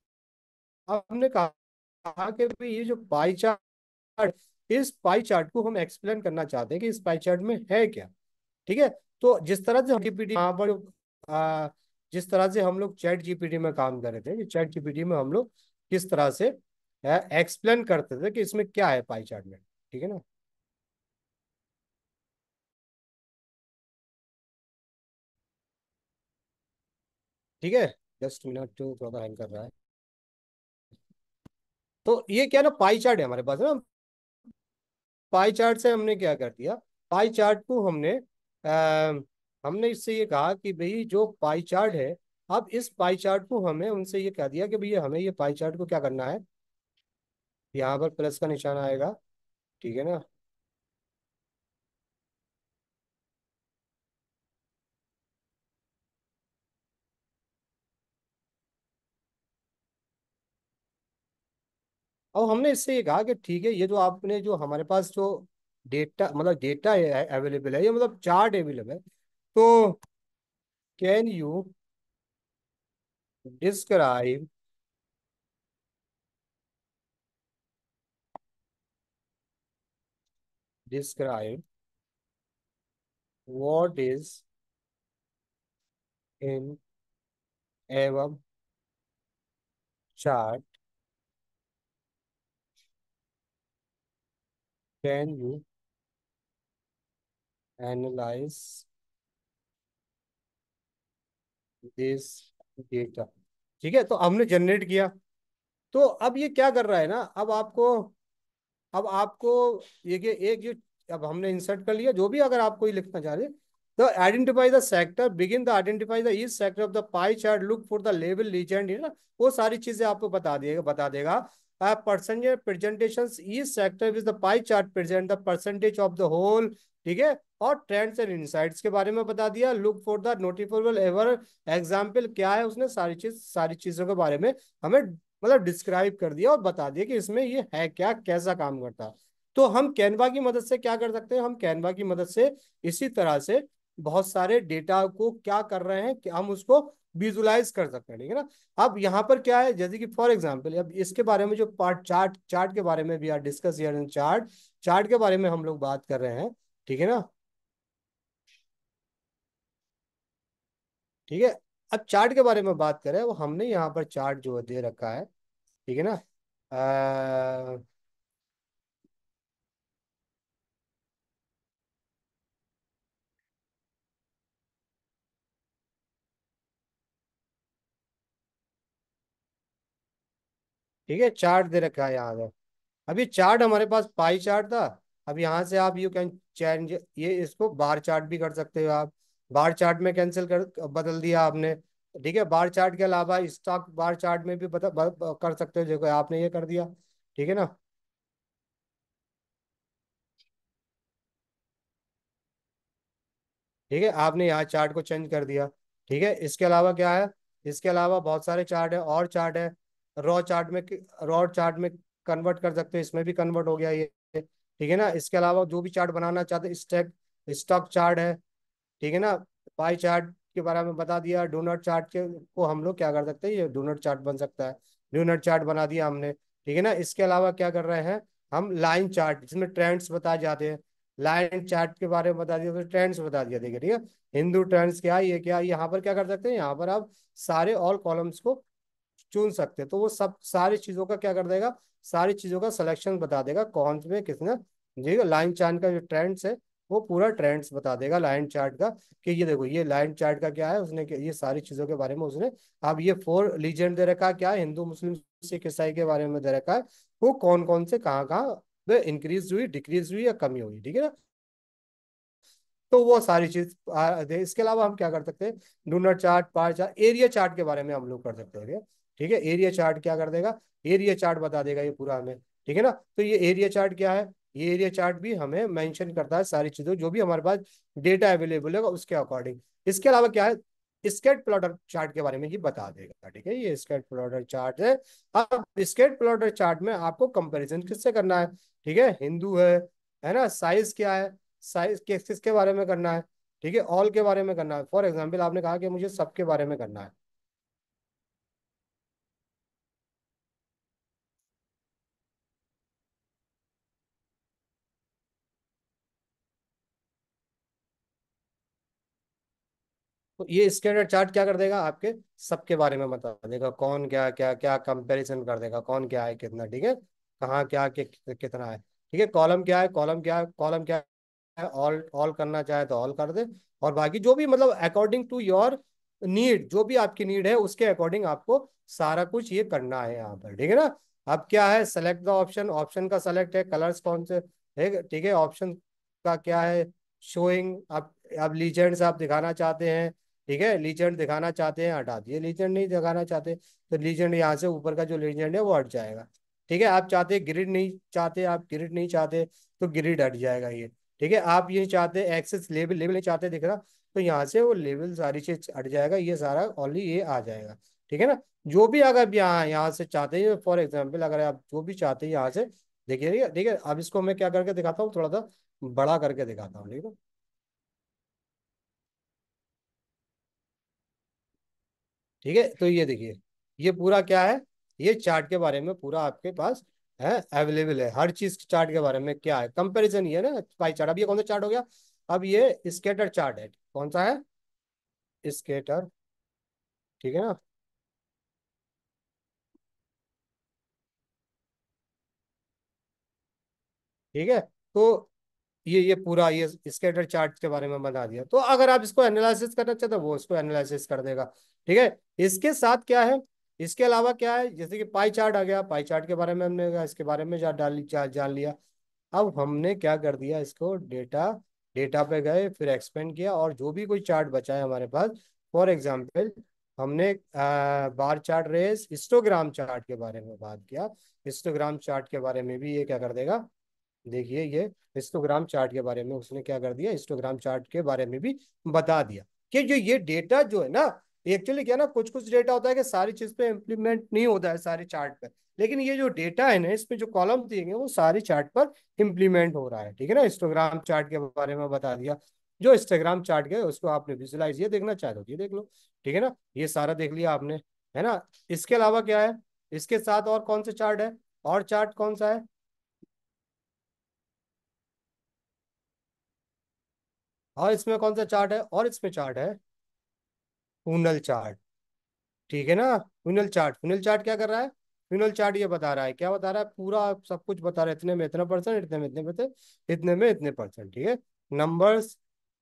अब हमने कहा कि भाई ये जो पाई चार्ट, इस पाई चार्ट को हम एक्सप्लेन करना चाहते हैं कि इस पाई चार्ट में है क्या। ठीक है, तो जिस तरह से जीपीटी यहाँ पर जिस तरह से हम लोग चैट जीपीटी में काम कर रहे थे, कि चैट जीपीटी में हम लोग किस तरह से एक्सप्लेन करते थे कि इसमें क्या है पाई चार्ट में। ठीक है ना, ठीक है, जस्ट मिनट, तो थोड़ा हैंग कर रहा है। तो ये क्या ना, पाई चार्ट है हमारे पास ना, पाई चार्ट से हमने क्या कर दिया, पाई चार्ट को हमने इससे ये कहा कि भाई जो पाई चार्ट है, अब इस पाई चार्ट को हमें उनसे ये कह दिया कि भैया हमें ये पाई चार्ट को क्या करना है, यहाँ पर प्लस का निशान आएगा। ठीक है ना, और हमने इससे ये कहा कि ठीक है, ये जो आपने जो हमारे पास जो डेटा, मतलब डेटा अवेलेबल है, ये मतलब चार्ट अवेलेबल है, तो can you describe, describe what is in एवं chart, can you analyse this data. ठीक है, तो हमने जनरेट किया। तो अब ये क्या कर रहा है ना, अब आपको ये कि एक जो अब हमने इंसर्ट कर लिया, जो भी अगर आपको ये लिखना चाह रहे, तो identify the sector, begin the identify the each sector of the pie chart, look for the level legend, है ना, वो सारी चीजें आपको बता देगा। Percentage presentation each sector with the pie chart present the percentage of the whole. ठीक है, और ट्रेंड्स एंड इनसाइट्स के बारे में बता दिया। Look for the noticeable ever example, क्या है उसने सारी चीजों के बारे में हमें मतलब डिस्क्राइब कर दिया और बता दिया कि इसमें ये है क्या, कैसा काम करता है। तो हम कैनवा की मदद से क्या कर सकते हैं, हम कैनवा की मदद से इसी तरह से बहुत सारे डेटा को क्या कर रहे हैं कि हम उसको विजुलाइज कर सकते हैं। ठीक है ना। अब यहाँ पर क्या है, जैसे कि फॉर एग्जांपल अब इसके बारे में जो पार्ट चार्ट चार्ट के बारे में भी यार discuss here in chart, chart के बारे में हम लोग बात कर रहे हैं। ठीक है ना। ठीक है, अब चार्ट के बारे में बात करें, वो हमने यहाँ पर चार्ट जो है दे रखा है। ठीक है ना। ठीक है, चार्ट दे रखा है यहाँ पे। अभी चार्ट हमारे पास पाई चार्ट था। अब यहाँ से आप यू कैन चेंज, ये इसको बार चार्ट भी कर सकते हो आप। बार चार्ट में कैंसिल कर बदल दिया आपने। ठीक है, बार चार्ट के अलावा स्टॉक बार चार्ट में भी कर सकते हो, देखो आपने ये कर दिया। ठीक है ना। ठीक है, आपने यहाँ चार्ट को चेंज कर दिया। ठीक है, इसके अलावा क्या है, इसके अलावा बहुत सारे चार्ट है, और चार्ट है। रॉ चार्ट में रॉ चार्ट में कन्वर्ट कर सकते हो, इसमें भी कन्वर्ट हो गया ये। ठीक है ना, इसके अलावा जो भी चार्ट बनाना चाहते स्टॉक स्टॉक चार्ट है। ठीक है ना। पाई चार्ट के बारे में बता दिया। डोनट चार्ट के को हम लोग क्या कर सकते हैं, ये डोनट चार्ट बन सकता है। डोनट चार्ट बना दिया हमने। ठीक है ना, इसके अलावा क्या कर रहे हैं, हम लाइन चार्ट जिसमें ट्रेंड्स बताए जाते हैं, लाइन चार्ट के बारे में बता दिया, तो ट्रेंड्स बता दिया। देखिए ठीक है, हिंदू ट्रेंड्स क्या है, ये क्या है, यहाँ पर क्या कर सकते हैं, यहाँ पर आप सारे ऑल कॉलम्स को चुन सकते हैं, तो वो सब सारी चीजों का क्या कर देगा, सारी चीजों का सिलेक्शन बता देगा कौन में किसने। जी, लाइन चार्ट का जो ट्रेंड्स है, वो पूरा ट्रेंड्स बता देगा लाइन चार्ट का, कि ये देखो ये लाइन चार्ट का क्या है, उसने ये सारी चीजों के बारे में उसने। अब ये फोर लीजेंड दे रखा है, क्या है, हिंदू मुस्लिम सिख ईसाई के बारे में दे रखा है, वो कौन कौन से कहाँ कहाँ इंक्रीज हुई, डिक्रीज हुई या कमी हुई। ठीक है ना। तो वो सारी चीज इसके अलावा हम क्या कर सकते हैं, डोनट चार्ट, पार चार्ट, एरिया चार्ट के बारे में हम लोग कर सकते हैं। ठीक है, एरिया चार्ट क्या कर देगा, एरिया चार्ट बता देगा ये पूरा हमें। ठीक है ना, तो ये एरिया चार्ट क्या है, ये एरिया चार्ट भी हमें मेंशन करता है सारी चीजों, जो भी हमारे पास डेटा अवेलेबल है उसके अकॉर्डिंग। इसके अलावा क्या है, स्केट प्लॉटर चार्ट के बारे में ये बता देगा। ठीक है, ये स्केट प्लॉटर चार्ट है। अब स्केट प्लॉटर चार्ट में आपको कंपैरिजन किससे करना है, ठीक है, हिंदू है ना, साइज क्या है, साइज किसके बारे में करना है, ठीक है, ऑल के बारे में करना है। फॉर एग्जाम्पल आपने कहा कि मुझे सबके बारे में करना है। तो ये स्कैटर चार्ट क्या कर देगा, आपके सबके बारे में बता देगा, कौन क्या क्या क्या कंपैरिजन कर देगा, कौन क्या है कितना। ठीक है, कहाँ क्या कितना है। ठीक है, कॉलम क्या है, कॉलम क्या है, कॉलम क्या है, ऑल ऑल करना चाहे तो ऑल कर दे। और बाकी जो भी मतलब अकॉर्डिंग टू योर नीड, जो भी आपकी नीड है उसके अकॉर्डिंग आपको सारा कुछ ये करना है यहाँ पर। ठीक है ना। अब क्या है, सेलेक्ट द ऑप्शन, ऑप्शन का सेलेक्ट है, कलर्स कौन से, ठीक है, ऑप्शन का क्या है, शोइंग। अब लीजेंड्स आप दिखाना चाहते हैं, ठीक है, लीजेंड दिखाना चाहते हैं, हटा दिए, लीजेंड नहीं दिखाना चाहते तो लीजेंड यहाँ से ऊपर का जो लीजेंड है वो हट जाएगा। ठीक है, आप चाहते ग्रिड नहीं चाहते, आप ग्रिड नहीं चाहते तो ग्रिड हट जाएगा ये। ठीक है, आप ये चाहते एक्सेस लेबल लेबल नहीं चाहते दिख रहा, तो यहाँ से वो लेवल सारी चीज हट जाएगा, ये सारा ओनली ये आ जाएगा। ठीक है ना। जो भी अगर आप यहाँ यहाँ से चाहते हैं, फॉर एग्जाम्पल अगर आप जो भी चाहते हैं यहाँ से देखिए। ठीक है, ठीक है, अब इसको मैं क्या करके दिखाता हूँ, थोड़ा सा बड़ा करके दिखाता हूँ। ठीक है, ठीक है, तो ये देखिए, ये पूरा क्या है, ये चार्ट के बारे में पूरा आपके पास है, अवेलेबल है हर चीज चार्ट के बारे में, क्या है कंपैरिजन, ये ना पाई चार्ट। अब ये कौन सा चार्ट हो गया, अब ये स्केटर चार्ट है, कौन सा है? स्केटर, ठीक है ना। ठीक है, तो ये पूरा ये स्कैटर चार्ट के बारे में बता दिया। तो अगर आप इसको एनालिसिस करना चाहते हो वो इसको एनालिसिस कर देगा। ठीक है, इसके साथ क्या है, इसके अलावा क्या है, जैसे कि पाई चार्ट आ गया, पाई चार्ट के बारे में हमने इसके बारे में जान लिया। अब हमने क्या कर दिया, इसको डेटा, डेटा पे गए, फिर एक्सपेंड किया, और जो भी कोई चार्ट बचा है हमारे पास, फॉर एग्जाम्पल हमने bar chart race histogram chart के बारे में बात किया। हिस्टोग्राम चार्ट के बारे में भी ये क्या कर देगा, देखिए ये हिस्टोग्राम चार्ट के बारे में उसने क्या कर दिया, हिस्टोग्राम चार्ट के बारे में भी बता दिया कि जो ये डेटा जो है ना, एक्चुअली क्या है ना, कुछ कुछ डेटा होता है कि सारी चीज पे इम्प्लीमेंट नहीं होता है सारे चार्ट पे, लेकिन ये जो डेटा है ना, इसमें जो कॉलम दिए गए वो सारी चार्ट पर इम्प्लीमेंट हो रहा है। ठीक है ना, हिस्टोग्राम चार्ट के बारे में बता दिया। जो हिस्टोग्राम चार्ट है उसको आपने विजुलाइज, ये देखना चाहे तो ये देख लो। ठीक है ना, ये सारा देख लिया आपने, है ना। इसके अलावा क्या है, इसके साथ और कौन से चार्ट है, और चार्ट कौन सा है? और इसमें कौन सा चार्ट है, और इसमें चार्ट है फूनल चार्ट। ठीक है ना, फ्यूनल चार्ट, फ्यूनल चार्ट क्या कर रहा है, फ्यूनल चार्ट ये बता रहा है, क्या बता रहा है, पूरा सब कुछ बता रहा है, इतने में इतना परसेंट, इतने में इतने परसेंट, इतने में इतने परसेंट। ठीक है, नंबर्स,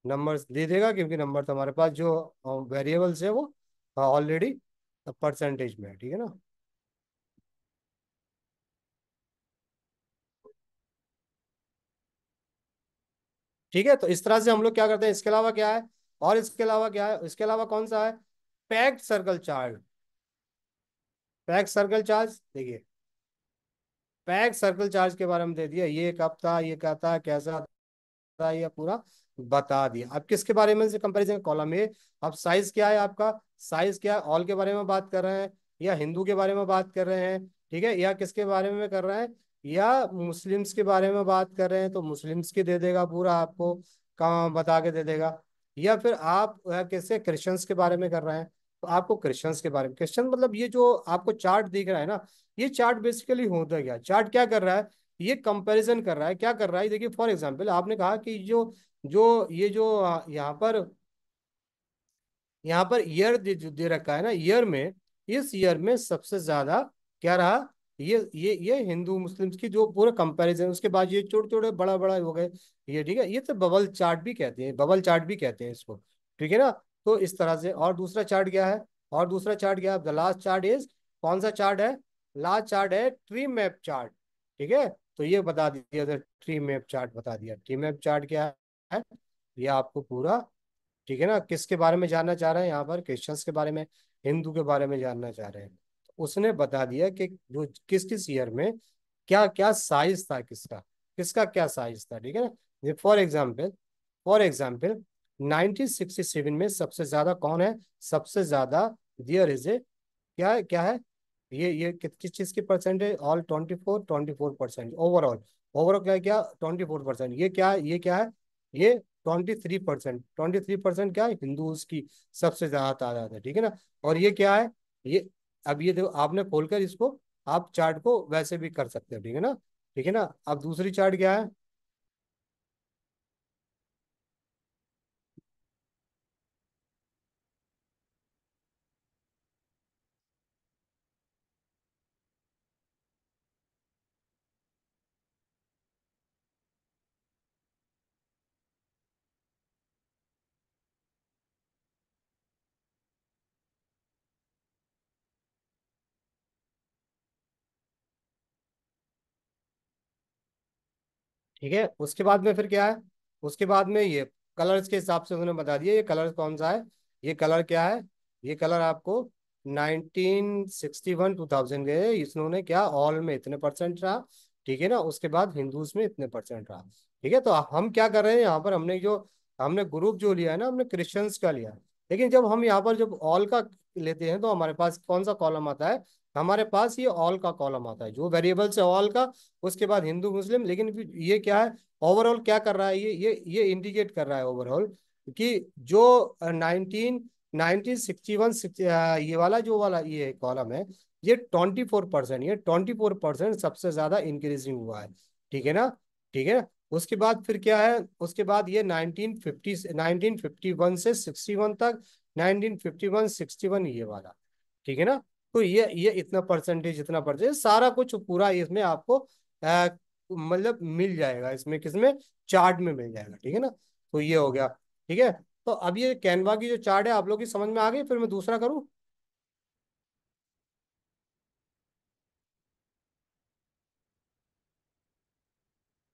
नंबर्स दे देगा, क्योंकि नंबर तो हमारे पास जो वेरिएबल्स है वो ऑलरेडी परसेंटेज में है। ठीक है ना। ठीक है, तो इस तरह से हम लोग क्या करते हैं। इसके अलावा क्या है, और इसके अलावा क्या है, इसके अलावा कौन सा है, packed circle chart. Packed circle charge देखिए, पैक्ड सर्कल चार्ज के बारे में दे दिया, ये कब था, ये क्या था, कैसा था, ये पूरा बता दिया। अब किसके बारे में से कंपैरिजन, कॉलम ए। अब साइज क्या है आपका, साइज क्या है, ऑल के बारे में बात कर रहे हैं, या हिंदू के बारे में बात कर रहे हैं, ठीक है, या किसके बारे में कर रहे हैं, या मुस्लिम्स के बारे में बात कर रहे हैं, तो मुस्लिम्स के दे देगा पूरा आपको, कहाँ बता के दे देगा। या फिर आप कैसे क्रिश्चियंस के बारे में कर रहे हैं, तो आपको क्रिश्चियंस के बारे में, क्रिश्चियन मतलब ये जो आपको चार्ट दिख रहा है ना, ये चार्ट बेसिकली होता क्या, चार्ट क्या कर रहा है, ये कंपैरिजन कर रहा है, क्या कर रहा है, देखिए फॉर एग्जांपल आपने कहा कि जो जो ये जो यहाँ पर ईयर दे रखा है ना, ईयर में, इस ईयर में सबसे ज्यादा क्या रहा, ये हिंदू मुस्लिम्स की जो पूरा कंपैरिजन, उसके बाद ये छोटे छोटे बड़ा बड़ा हो गए, ये ठीक है, ये तो बबल चार्ट भी कहते हैं, बबल चार्ट भी कहते हैं इसको। ठीक है ना, तो इस तरह से। और दूसरा चार्ट क्या है, और दूसरा चार्ट क्या है, द लास्ट चार्ट इज, कौन सा चार्ट है, लास्ट चार्ट है ट्री मैप चार्ट। ठीक है, तो ये बता दिया, ट्री मैप चार्ट बता दिया। ट्री मैप चार्ट क्या है, ये आपको पूरा, ठीक है ना, किसके बारे में जानना चाह रहे हैं यहाँ पर, क्रिश्चियंस के बारे में, हिंदू के बारे में जानना चाह रहे हैं, तो उसने बता दिया कि जो किस किस ईयर में क्या क्या साइज था, किसका किसका क्या साइज था। ठीक है ना, फॉर एग्जाम्पल 1967 में सबसे ज्यादा कौन है, सबसे ज्यादा, दियर इज ए, क्या है, ये किस चीज की परसेंट है, ऑल 24% ओवरऑल, ओवरऑल क्या क्या 24%, ये क्या है, ये 23%, क्या है, हिंदूज की सबसे ज्यादा तादाद है। ठीक है ना, और ये क्या है, ये, अब ये देखो आपने खोलकर इसको, आप चार्ट को वैसे भी कर सकते हो। ठीक है ना, ठीक है ना। अब दूसरी चार्ट क्या है, ठीक है, उसके बाद में फिर क्या है, उसके बाद में ये कलर्स के हिसाब से उन्होंने बता दिया, ये कलर कौन सा है, ये कलर क्या है, ये कलर आपको 1961 2000 गए, इन्होंने क्या, ऑल में इतने परसेंट रहा। ठीक है ना, उसके बाद हिंदूज में इतने परसेंट रहा। ठीक है, तो हम क्या कर रहे हैं यहाँ पर, हमने ग्रुप जो लिया है ना, हमने क्रिश्चियंस का लिया। लेकिन जब हम यहाँ पर जब ऑल का लेते हैं, तो हमारे पास कौन सा कॉलम आता है, हमारे पास ये ऑल का कॉलम आता है, जो वेरिएबल से ऑल का, उसके बाद हिंदू मुस्लिम। लेकिन फिर ये क्या है, ओवरऑल क्या कर रहा है, ये इंडिकेट कर रहा है ओवरऑल, कि जो 1961 ये वाला जो वाला ये कॉलम है, ये 24%, ये 24% सबसे ज्यादा इंक्रीजिंग हुआ है। ठीक है ना, ठीक है ना। उसके बाद फिर क्या है, उसके बाद ये 1951 से 61 तक, 1951 61 ये वाला, ठीक है ना। तो ये इतना परसेंटेज, इतना परसेंटेज सारा कुछ पूरा इसमें आपको मतलब मिल जाएगा, इसमें किसमें, चार्ट में मिल जाएगा, ठीक है ना। तो ये हो गया, ठीक है। तो अब ये कैनवा की जो चार्ट है आप लोग की समझ में आ गई, फिर मैं दूसरा करूँ।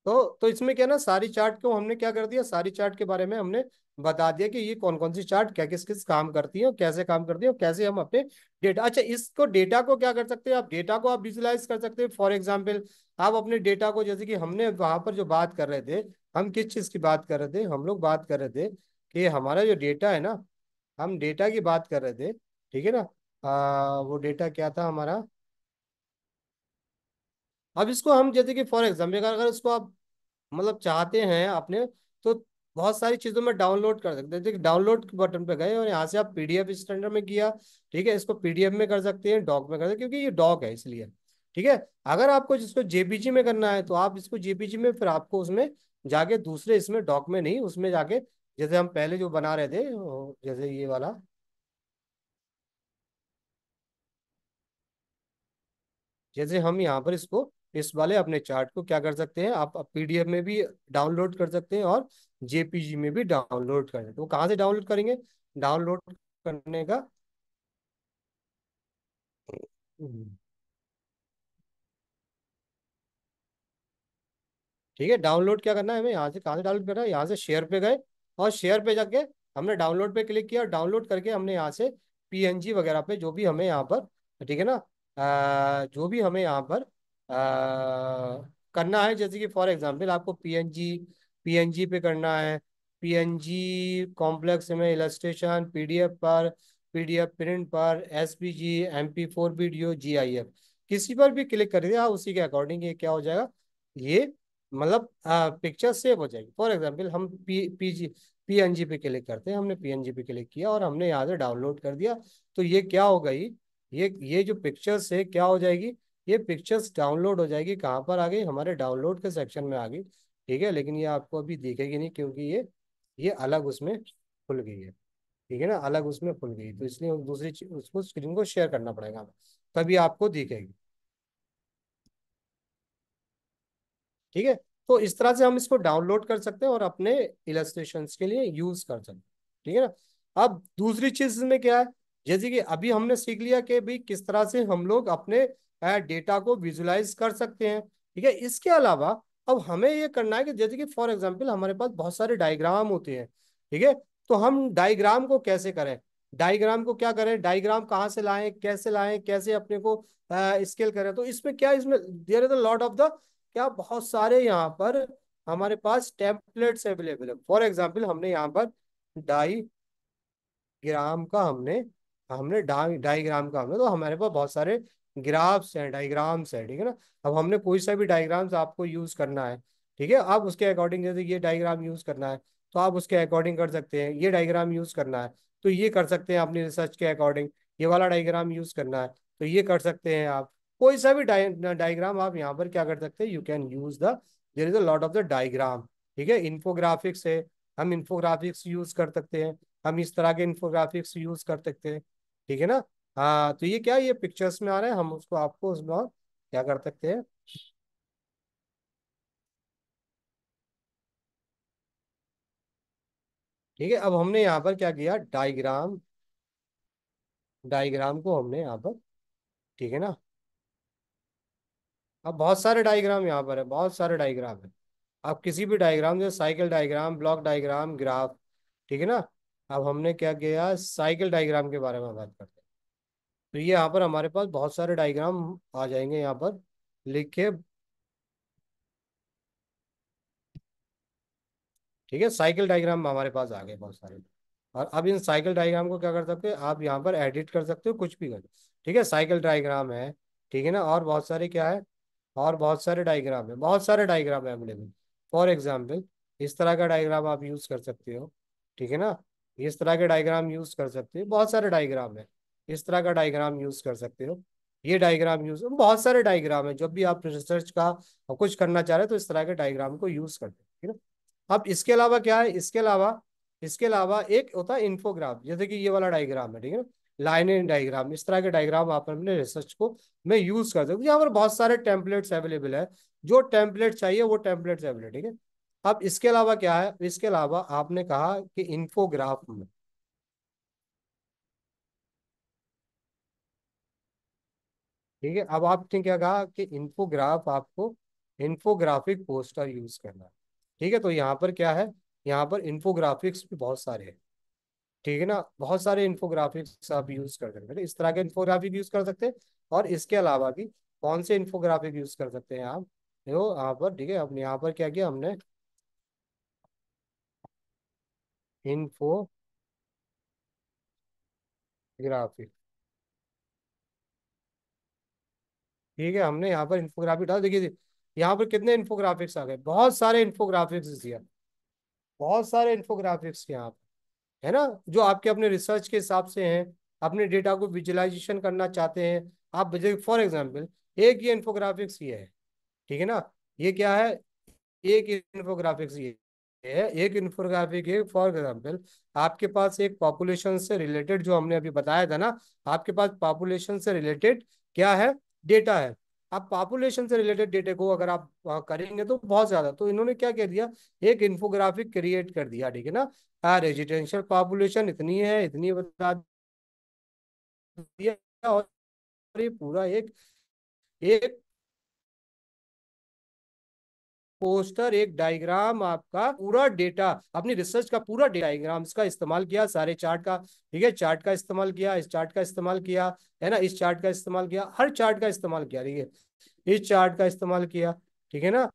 तो इसमें क्या ना, सारी चार्ट को हमने क्या कर दिया, सारी चार्ट के बारे में हमने बता दिया कि ये कौन कौन सी चार्ट क्या किस किस काम करती है और कैसे काम करती है और कैसे हम अपने डेटा, अच्छा इसको डेटा को क्या कर सकते हैं आप, डेटा को आप विजुलाइज कर सकते हैं। फॉर एग्जाम्पल आप अपने डेटा को, जैसे कि हमने वहां पर जो बात कर रहे थे, हम किस चीज की बात कर रहे थे, हम लोग बात कर रहे थे कि हमारा जो डेटा है ना, हम डेटा की बात कर रहे थे, ठीक है ना। वो डेटा क्या था हमारा। अब इसको हम जैसे कि फॉर एग्जाम्पल अगर इसको आप मतलब चाहते हैं आपने, तो बहुत सारी चीजों में डाउनलोड कर सकते हैं। देखिए डाउनलोड के बटन पे गए और यहाँ से आप पीडीएफ स्टैंडर्ड में किया, ठीक है, इसको पीडीएफ में कर सकते हैं, डॉक में कर सकते हैं, क्योंकि ये डॉक है इसलिए, ठीक है। अगर आपको जिसको जेपीजी में करना है तो आप इसको जेपीजी में, फिर आपको उसमें जाके दूसरे, इसमें डॉक में नहीं, उसमें जाके जैसे हम पहले जो बना रहे थे जैसे ये वाला, जैसे हम यहाँ पर इसको, इस वाले अपने चार्ट को क्या कर सकते हैं, आप पीडीएफ में भी डाउनलोड कर सकते हैं और जेपीजी में भी डाउनलोड कर सकते हैं। वो कहाँ से डाउनलोड करेंगे, डाउनलोड करने का, हम्म, ठीक है, डाउनलोड क्या करना है हमें, यहाँ से कहाँ से डाउनलोड करना है, यहाँ से शेयर पे गए और शेयर पे जाके हमने डाउनलोड पे क्लिक किया और डाउनलोड करके हमने यहाँ से पीएनजी वगैरह पे जो भी हमें यहाँ पर, ठीक है ना, जो भी हमें यहाँ पर करना है, जैसे कि फॉर एग्जांपल आपको पीएनजी, पीएनजी पे करना है, पीएनजी कॉम्प्लेक्स में इलस्ट्रेशन, पीडीएफ पर, पीडीएफ प्रिंट पर, एसपीजी, एमपी4 वीडियो, जीआईएफ, किसी पर भी क्लिक करिए आप, उसी के अकॉर्डिंग ये क्या हो जाएगा, ये मतलब पिक्चर सेव हो जाएगी। फॉर एग्जांपल हम पीएनजी पे क्लिक करते हैं, हमने पीएनजी पे क्लिक किया और हमने यहाँ से डाउनलोड कर दिया, तो ये क्या हो गई, ये जो पिक्चर्स है क्या हो जाएगी, ये पिक्चर्स डाउनलोड हो जाएगी, कहाँ पर आ गई, हमारे डाउनलोड के सेक्शन में आ गई, ठीक है। लेकिन ये आपको अभी दिखेगी नहीं क्योंकि ये अलग उसमें खुल गई है, ठीक है ना, अलग उसमें खुल गई, तो इसलिए उसको स्क्रीन को शेयर करना पड़ेगा हमें, तभी आपको दिखेगी, ठीक है। तो इस तरह से हम इसको डाउनलोड कर सकते हैं और अपने इलस्ट्रेशंस के लिए यूज कर सकते हैं, ठीक है ना। अब दूसरी चीज में क्या है, जैसे कि अभी हमने सीख लिया कि भाई किस तरह से हम लोग अपने डेटा को विजुलाइज कर सकते हैं, ठीक है। इसके अलावा अब हमें ये करना है कि जैसे कि फॉर एग्जांपल हमारे पास बहुत सारे डायग्राम होते हैं, ठीक है। तो हम डायग्राम को कैसे करें, डायग्राम को क्या करें, डायग्राम कहाँ से लाएं, कैसे अपने को स्केल करें, तो इसमें क्या, इसमें there is a lot of the, क्या बहुत सारे यहाँ पर हमारे पास टेम्पलेट्स अवेलेबल है। फॉर एग्जांपल हमने यहाँ पर डाईग्राम का हमने हमने डाईग्राम का हमने, तो हमारे पास बहुत सारे ग्राफ्स हैं, डायग्राम्स हैं, ठीक है ना। अब हमने कोई सा भी डायग्राम्स आपको यूज करना है, ठीक है, आप उसके अकॉर्डिंग, जैसे ये डायग्राम यूज करना है तो आप उसके अकॉर्डिंग कर सकते हैं, ये डायग्राम यूज करना है तो ये कर सकते हैं अपनी रिसर्च के अकॉर्डिंग, ये वाला डायग्राम यूज करना है तो ये कर सकते हैं आप, कोई सा भी डायग्राम आप यहाँ पर क्या कर सकते हैं, you can use the, there is a lot of the diagram, ठीक है। इन्फोग्राफिक्स है, हम इन्फोग्राफिक्स यूज कर सकते हैं, हम इस तरह के इन्फोग्राफिक्स यूज कर सकते हैं, ठीक है ना। हाँ तो ये क्या है, ये पिक्चर्स में आ रहा है, हम उसको आपको उसमें और क्या कर सकते हैं, ठीक है। अब हमने यहाँ पर क्या किया, डायग्राम, डायग्राम को हमने यहाँ पर, ठीक है ना, अब बहुत सारे डायग्राम यहाँ पर है, बहुत सारे डायग्राम है, आप किसी भी डायग्राम, जैसे cycle diagram, block diagram, graph, ठीक है ना। अब हमने क्या किया, साइकिल डायग्राम के बारे में बात करते हैं, तो ये यहाँ पर हमारे पास बहुत सारे डायग्राम आ जाएंगे यहाँ पर लिखे, ठीक है, साइकिल डायग्राम हमारे पास आ गए बहुत सारे। और अब इन साइकिल डायग्राम को क्या कर सकते हैं, आप यहाँ पर एडिट कर सकते हो, कुछ भी कर, ठीक है, साइकिल डायग्राम है, ठीक है ना, और बहुत सारे क्या है, और बहुत सारे डायग्राम है, बहुत सारे डायग्राम है अवेलेबल। फॉर एग्जाम्पल इस तरह का डायग्राम आप यूज कर सकते हो, ठीक है ना, इस तरह के डायग्राम यूज कर सकते हो, बहुत सारे डायग्राम है, इस तरह का डायग्राम यूज कर सकते हो, ये डायग्राम यूज, बहुत सारे डायग्राम है, जब भी आप रिसर्च का कुछ करना चाह रहे हो तो इस तरह के डायग्राम को यूज करते हो, अब इसके अलावा क्या है, इसके अलावा एक होता है इन्फोग्राफ, जैसे कि ये वाला डायग्राम है, ठीक है ना, लाइन डायग्राम, इस तरह के डायग्राम आप अपने रिसर्च को में यूज कर सकते हो। यहाँ पर बहुत सारे टेम्पलेट्स अवेलेबल है, जो टेम्पलेट चाहिए वो टेम्पलेट्स अवेलेबल, ठीक है। अब इसके अलावा क्या है, इसके अलावा आपने कहा कि इन्फोग्राफ में, ठीक है, अब आपने क्या कहा कि इन्फोग्राफ आपको इन्फोग्राफिक पोस्टर यूज करना है, ठीक है। तो यहाँ पर क्या है, यहाँ पर इन्फोग्राफिक्स भी बहुत सारे हैं, ठीक है ना, बहुत सारे इन्फोग्राफिक्स आप यूज कर सकते हैं, इस तरह के इन्फोग्राफिक यूज कर सकते हैं। और इसके अलावा भी कौन से इन्फोग्राफिक यूज कर सकते हैं आप, देखो यहाँ पर, ठीक है, अपने यहाँ पर क्या किया हमने, इन्फोग्राफिक, ठीक है, हमने यहाँ पर इन्फोग्राफिक डाल, देखिए यहाँ पर कितने इन्फोग्राफिक्स आ गए, बहुत सारे इन्फोग्राफिक्स दिया, बहुत सारे इन्फोग्राफिक्स यहाँ पर, है ना, जो आपके अपने रिसर्च के हिसाब से हैं, अपने डेटा को विजुअलाइजेशन करना चाहते हैं आप। फॉर एग्जाम्पल एक ये इन्फोग्राफिक्स ये है, ठीक है ना, ये क्या है, एक इन्फोग्राफिक्स ये है, एक इन्फोग्राफिक है, फॉर एग्जाम्पल आपके पास एक पॉपुलेशन से रिलेटेड, जो हमने अभी बताया था ना, आपके पास पॉपुलेशन से रिलेटेड क्या है, डेटा है। आप पॉपुलेशन से रिलेटेड डेटा को अगर आप करेंगे तो बहुत ज्यादा, तो इन्होंने क्या कह दिया, एक इन्फोग्राफिक क्रिएट कर दिया, ठीक है ना, रेजिडेंशियल पॉपुलेशन इतनी है, इतनी बता दिया, और ये पूरा एक एक पोस्टर, एक डायग्राम, आपका पूरा डेटा, अपनी रिसर्च का पूरा डायग्राम्स का इस्तेमाल किया, सारे चार्ट का, ठीक है, चार्ट का इस्तेमाल किया, इस चार्ट का इस्तेमाल किया, है ना, इस चार्ट का इस्तेमाल किया, हर चार्ट का इस्तेमाल किया, ठीक है, इस चार्ट का इस्तेमाल किया, ठीक है ना।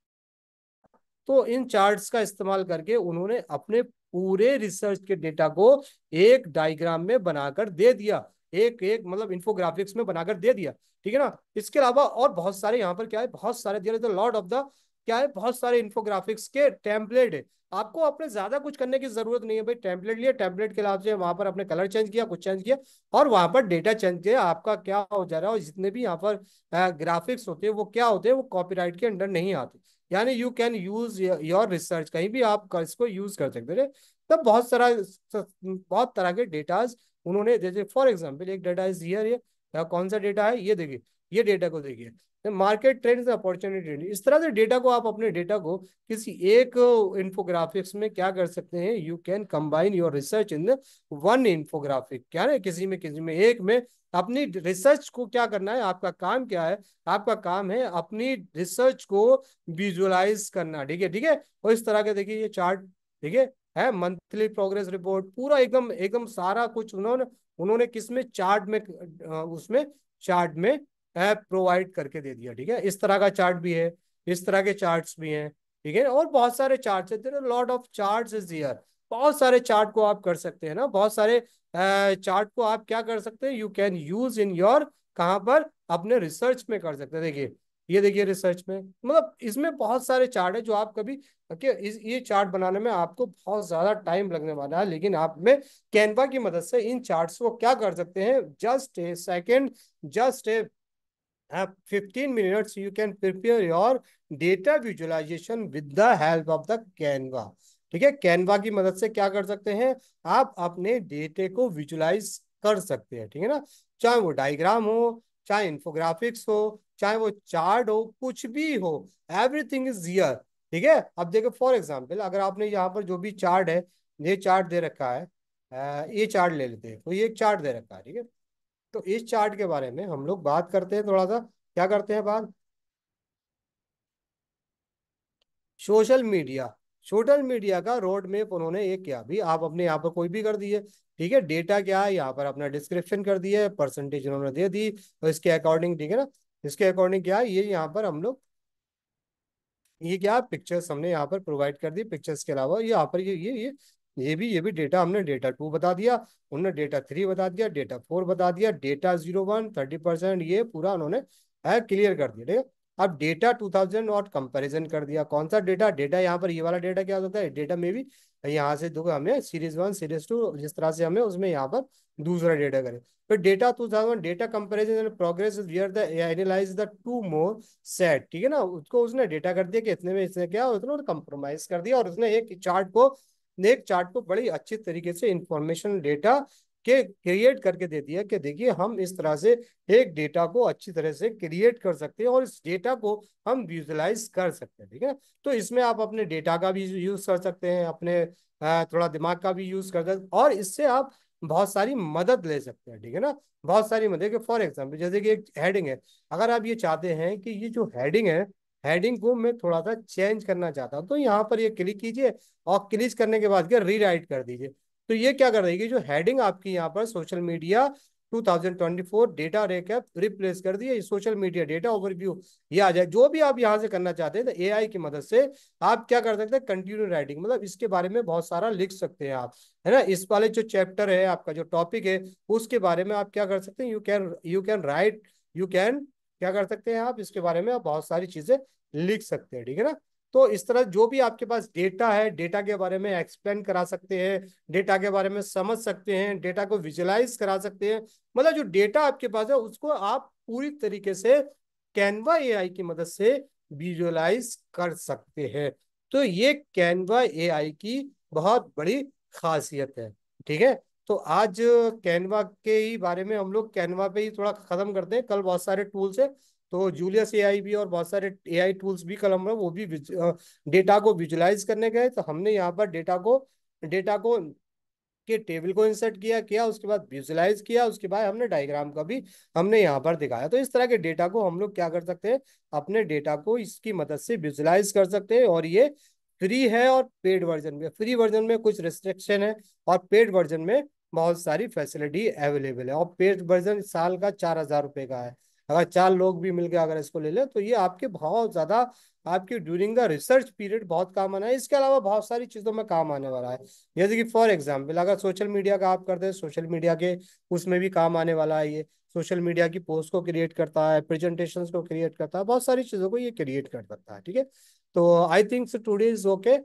तो इन चार्ट्स का इस्तेमाल करके उन्होंने अपने पूरे रिसर्च के डेटा को एक डायग्राम में बनाकर दे दिया, एक एक मतलब इन्फोग्राफिक्स में बनाकर दे दिया, ठीक है ना। इसके अलावा और बहुत सारे यहाँ पर क्या है, बहुत सारे दिया लॉर्ड ऑफ द, क्या है, बहुत सारे इन्फोग्राफिक्स के टेम्पलेट है। आपको अपने ज्यादा कुछ करने की जरूरत नहीं है भाई, टेम्पलेट लिया, टेम्पलेट के हिसाब से वहां पर अपने कलर चेंज किया, कुछ चेंज किया, और वहां पर डेटा चेंज किया, आपका क्या हो जा रहा है, और जितने भी यहाँ पर ग्राफिक्स होते हैं वो क्या होते हैं, वो कॉपीराइट के अंडर नहीं आते, यानी you can use your research, कहीं भी आप इसको यूज कर सकते हैं। तब बहुत तरह के डेटाज उन्होंने, जैसे फॉर एग्जांपल एक डेटा इज हियर, ये कौन सा डेटा है, ये देखिए, ये डेटा को देखिए, मार्केट ट्रेंड्स, अपॉर्चुनिटी, इस तरह से डेटा को आप अपने डेटा को किसी एक इन्फोग्राफिक्स में क्या कर सकते हैं, you can combine your research in one infographic, क्या है, किसी में एक में अपनी रिसर्च को क्या करना है, आपका काम क्या है, आपका काम है अपनी रिसर्च को विजुअलाइज करना, ठीक है, ठीक है। और इस तरह के देखिए ये चार्ट, ठीक है मंथली प्रोग्रेस रिपोर्ट, पूरा एकदम एकदम सारा कुछ उन्होंने उन्होंने किसमें, चार्ट में, उसमें चार्ट में प्रोवाइड करके दे दिया, ठीक है। इस तरह का चार्ट भी है, इस तरह के चार्ट्स भी हैं, ठीक है, और बहुत सारे चार्ट्स है, there are lot of charts is here, बहुत सारे चार्ट को आप कर सकते हैं ना, बहुत सारे चार्ट को आप क्या कर सकते हैं, you can use in your, कहाँ पर, अपने रिसर्च में कर सकते हैं। देखिए ये देखिए रिसर्च में, मतलब इसमें बहुत सारे चार्ट है जो आप कभी कि ये चार्ट बनाने में आपको बहुत ज्यादा टाइम लगने वाला है, लेकिन आप में कैनवा की मदद से इन चार्ट्स को क्या कर सकते हैं, just a second, just a 15 minutes you can prepare your data visualization with the help of the Canva, ठीक है। कैनवा की मदद से क्या कर सकते हैं, आप अपने डेटे को विजुलाइज कर सकते हैं, ठीक है ना, चाहे वो डायग्राम हो, चाहे इन्फोग्राफिक्स हो, चाहे वो चार्ट हो, कुछ भी हो, एवरीथिंग इज हियर, ठीक है। अब देखो फॉर एग्जांपल अगर आपने यहाँ पर जो भी चार्ट है, ये चार्ट दे रखा है, ये चार्ट ले लेते हैं, तो ये एक चार्ट दे रखा है, ठीक है। तो इस चार्ट के बारे में हम लोग बात करते हैं थोड़ा सा, क्या करते हैं बात, सोशल मीडिया, सोशल मीडिया का रोड मैप उन्होंने एक किया, भी आप अपने यहाँ पर कोई भी कर दिए, ठीक है, डेटा क्या है यहाँ पर अपना डिस्क्रिप्शन कर दिया, परसेंटेज उन्होंने दे दी, तो इसके अकॉर्डिंग, ठीक है ना, इसके अकॉर्डिंग क्या है, ये यहाँ पर हम लोग, ये क्या पिक्चर्स हमने यहाँ पर प्रोवाइड कर दी, पिक्चर्स के अलावा यहाँ पर ये भी डेटा हमने डेटा 2 बता दिया, उन्होंने डेटा 3 बता दिया, डेटा 4 बता दिया, डेटा 0 1 30%, ये पूरा उन्होंने क्लियर कर दिया, ठीक है। अब डेटा 2000 और कंपैरिजन कर दिया। कौन सा डेटा? डेटा यहाँ पर ये वाला डेटा क्या होता है, डेटा में भी यहाँ से देखो हमें सीरीज वन सीरीज टू जिस तरह से हमें उसमें यहाँ पर दूसरा डेटा करें। फिर data 2000 data comparison and progress wear the analyse the two more set, ठीक है ना, उसको उसने डेटा कर दिया कि इतने में इसने क्या उतना कंप्रोमाइज कर दिया, और उसने एक चार्ट को बड़ी अच्छी तरीके से इंफॉर्मेशन डेटा के क्रिएट करके दे दिया कि देखिए हम इस तरह से एक डेटा को अच्छी तरह से क्रिएट कर सकते हैं और इस डेटा को हम विजुलाइज कर सकते हैं, ठीक है। तो इसमें आप अपने डेटा का भी यूज कर सकते हैं, अपने थोड़ा दिमाग का भी यूज कर सकते हैं, और इससे आप बहुत सारी मदद ले सकते हैं, ठीक है ना। बहुत सारी मदद, फॉर एग्जाम्पल जैसे कि एक हेडिंग है, अगर आप ये चाहते हैं कि ये जो हेडिंग है, हेडिंग को मैं थोड़ा सा चेंज करना चाहता हूँ, तो यहाँ पर ये क्लिक कीजिए और क्लिक करने के बाद क्या रीराइट कर दीजिए। तो ये क्या कर देगी, जो हेडिंग आपकी यहाँ पर सोशल मीडिया 2024 डेटा रेकैप रिप्लेस कर दिए सोशल मीडिया डेटा ओवरव्यू, ये आ जाए। जो भी आप यहाँ से करना चाहते हैं तो एआई की मदद से आप क्या कर सकते हैं, कंटिन्यू राइटिंग, मतलब इसके बारे में बहुत सारा लिख सकते हैं आप, है ना। इस वाले जो चैप्टर है आपका, जो टॉपिक है, उसके बारे में आप क्या कर सकते हैं, you can write, you can क्या कर सकते हैं आप, इसके बारे में आप बहुत सारी चीजें लिख सकते हैं, ठीक है ना। तो इस तरह जो भी आपके पास डेटा है, डेटा के बारे में एक्सप्लेन करा सकते हैं, डेटा के बारे में समझ सकते हैं, डेटा को विजुलाइज करा सकते हैं, मतलब जो डेटा आपके पास है उसको आप पूरी तरीके से कैनवा एआई की मदद से विजुलाइज कर सकते हैं। तो ये कैनवा एआई की बहुत बड़ी खासियत है, ठीक है। तो आज कैनवा के ही बारे में हम लोग कैनवा पे ही थोड़ा खत्म करते हैं, कल बहुत सारे टूल्स है, तो जूलियस एआई भी और बहुत सारे एआई टूल्स भी कल हम लोग वो भी डेटा को विजुलाइज करने गए, तो हमने यहाँ पर डेटा को के टेबल को इंसर्ट किया किया उसके बाद विजुलाइज किया, उसके बाद हमने डायग्राम का भी हमने यहाँ पर दिखाया। तो इस तरह के डेटा को हम लोग क्या कर सकते हैं, अपने डेटा को इसकी मदद से विजुलाइज कर सकते हैं, और ये फ्री है और पेड वर्जन में, फ्री वर्जन में कुछ रिस्ट्रिक्शन है और पेड वर्जन में बहुत सारी फैसिलिटी अवेलेबल है। और पेड वर्जन साल का 4000 रुपये का है, अगर 4 लोग भी मिलकर अगर इसको ले लें तो ये आपके बहुत ज्यादा आपकी ड्यूरिंग द रिसर्च पीरियड बहुत काम आना है। इसके अलावा बहुत सारी चीजों में काम आने वाला है, जैसे कि फॉर एग्जाम्पल अगर सोशल मीडिया का आप करते हैं, सोशल मीडिया के उसमें भी काम आने वाला है ये। सोशल मीडिया की पोस्ट को क्रिएट करता है, प्रेजेंटेशंस को क्रिएट करता है, बहुत सारी चीज़ों को ये क्रिएट कर सकता है, ठीक है। तो I think so today is okay,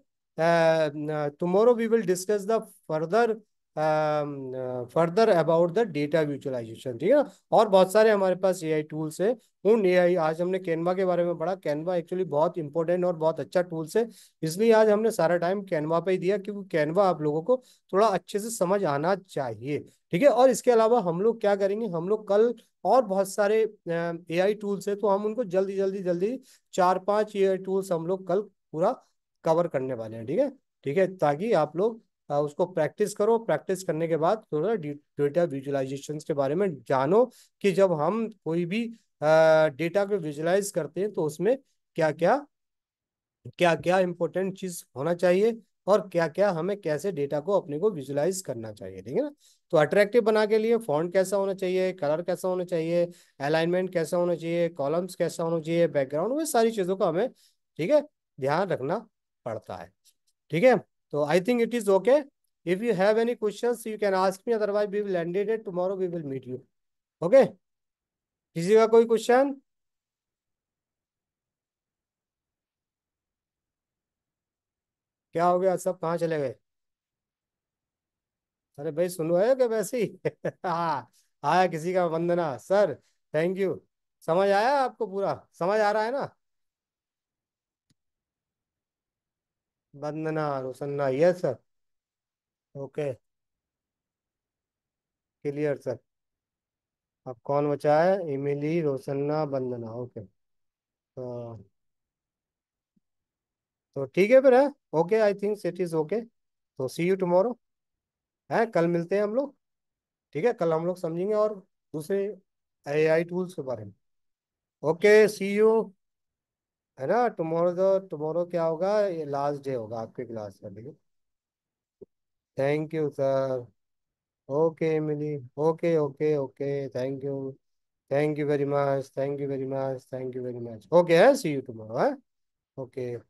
tomorrow we will discuss the further further about the data visualisation, ठीक है ना। और बहुत सारे हमारे पास एआई टूल्स है, उन एआई आज हमने कैनवा के बारे में पढ़ा। कैनवा एक्चुअली बहुत इंपॉर्टेंट और बहुत अच्छा टूल्स है, इसलिए आज हमने सारा टाइम कैनवा पे ही दिया, क्योंकि कैनवा आप लोगों को थोड़ा अच्छे से समझ आना चाहिए, ठीक है। और इसके अलावा हम लोग क्या करेंगे, हम लोग कल और बहुत सारे एआई टूल्स है, तो हम उनको जल्दी जल्दी जल्दी 4-5 एआई टूल्स हम लोग कल पूरा कवर करने वाले हैं, ठीक है। ठीक है, ताकि आप लोग उसको प्रैक्टिस करो, प्रैक्टिस करने के बाद थोड़ा डेटा विजुअलाइजेशन के बारे में जानो, कि जब हम कोई भी डेटा को विजुअलाइज करते हैं तो उसमें क्या क्या क्या क्या इंपॉर्टेंट चीज होना चाहिए, और क्या क्या हमें कैसे डेटा को अपने को विजुलाइज करना चाहिए, ठीक है ना। तो अट्रैक्टिव बना के लिए फॉन्ट कैसा होना चाहिए, कलर कैसा होना चाहिए, अलाइनमेंट कैसा होना चाहिए, कॉलम्स कैसा होना चाहिए, बैकग्राउंड, वो सारी चीजों का हमें, ठीक है, ध्यान रखना पड़ता है, ठीक है। तो I think it is okay, if you have any questions you can ask me, otherwise we will end it, tomorrow we will meet you, okay. किसी का कोई क्वेश्चन? क्या हो गया, सब कहाँ चले गए? अरे भाई सुनो है क्या वैसे ही हाँ, आया किसी का, वंदना सर, थैंक यू। समझ आया आपको, पूरा समझ आ रहा है ना? Vandana Roshanna, yes sir, okay, clear sir. अब कौन बचा है, इमिली, रोशन्ना, वंदना, ओके। तो ठीक है फिर, है okay, I think it is okay. तो सी यू टुमारो, है कल मिलते हैं हम लोग, ठीक है, कल हम लोग समझेंगे और दूसरे एआई टूल्स के बारे में। ओके सी यू, है ना। टुमारो, तो टुमारो क्या होगा, ये लास्ट डे होगा आपके क्लास का, ठीक है। थैंक यू सर, ओके मिली, okay okay okay, thank you, thank you very much, thank you very much, thank you very much, okay है, सी यू टुमारो, है, ओके।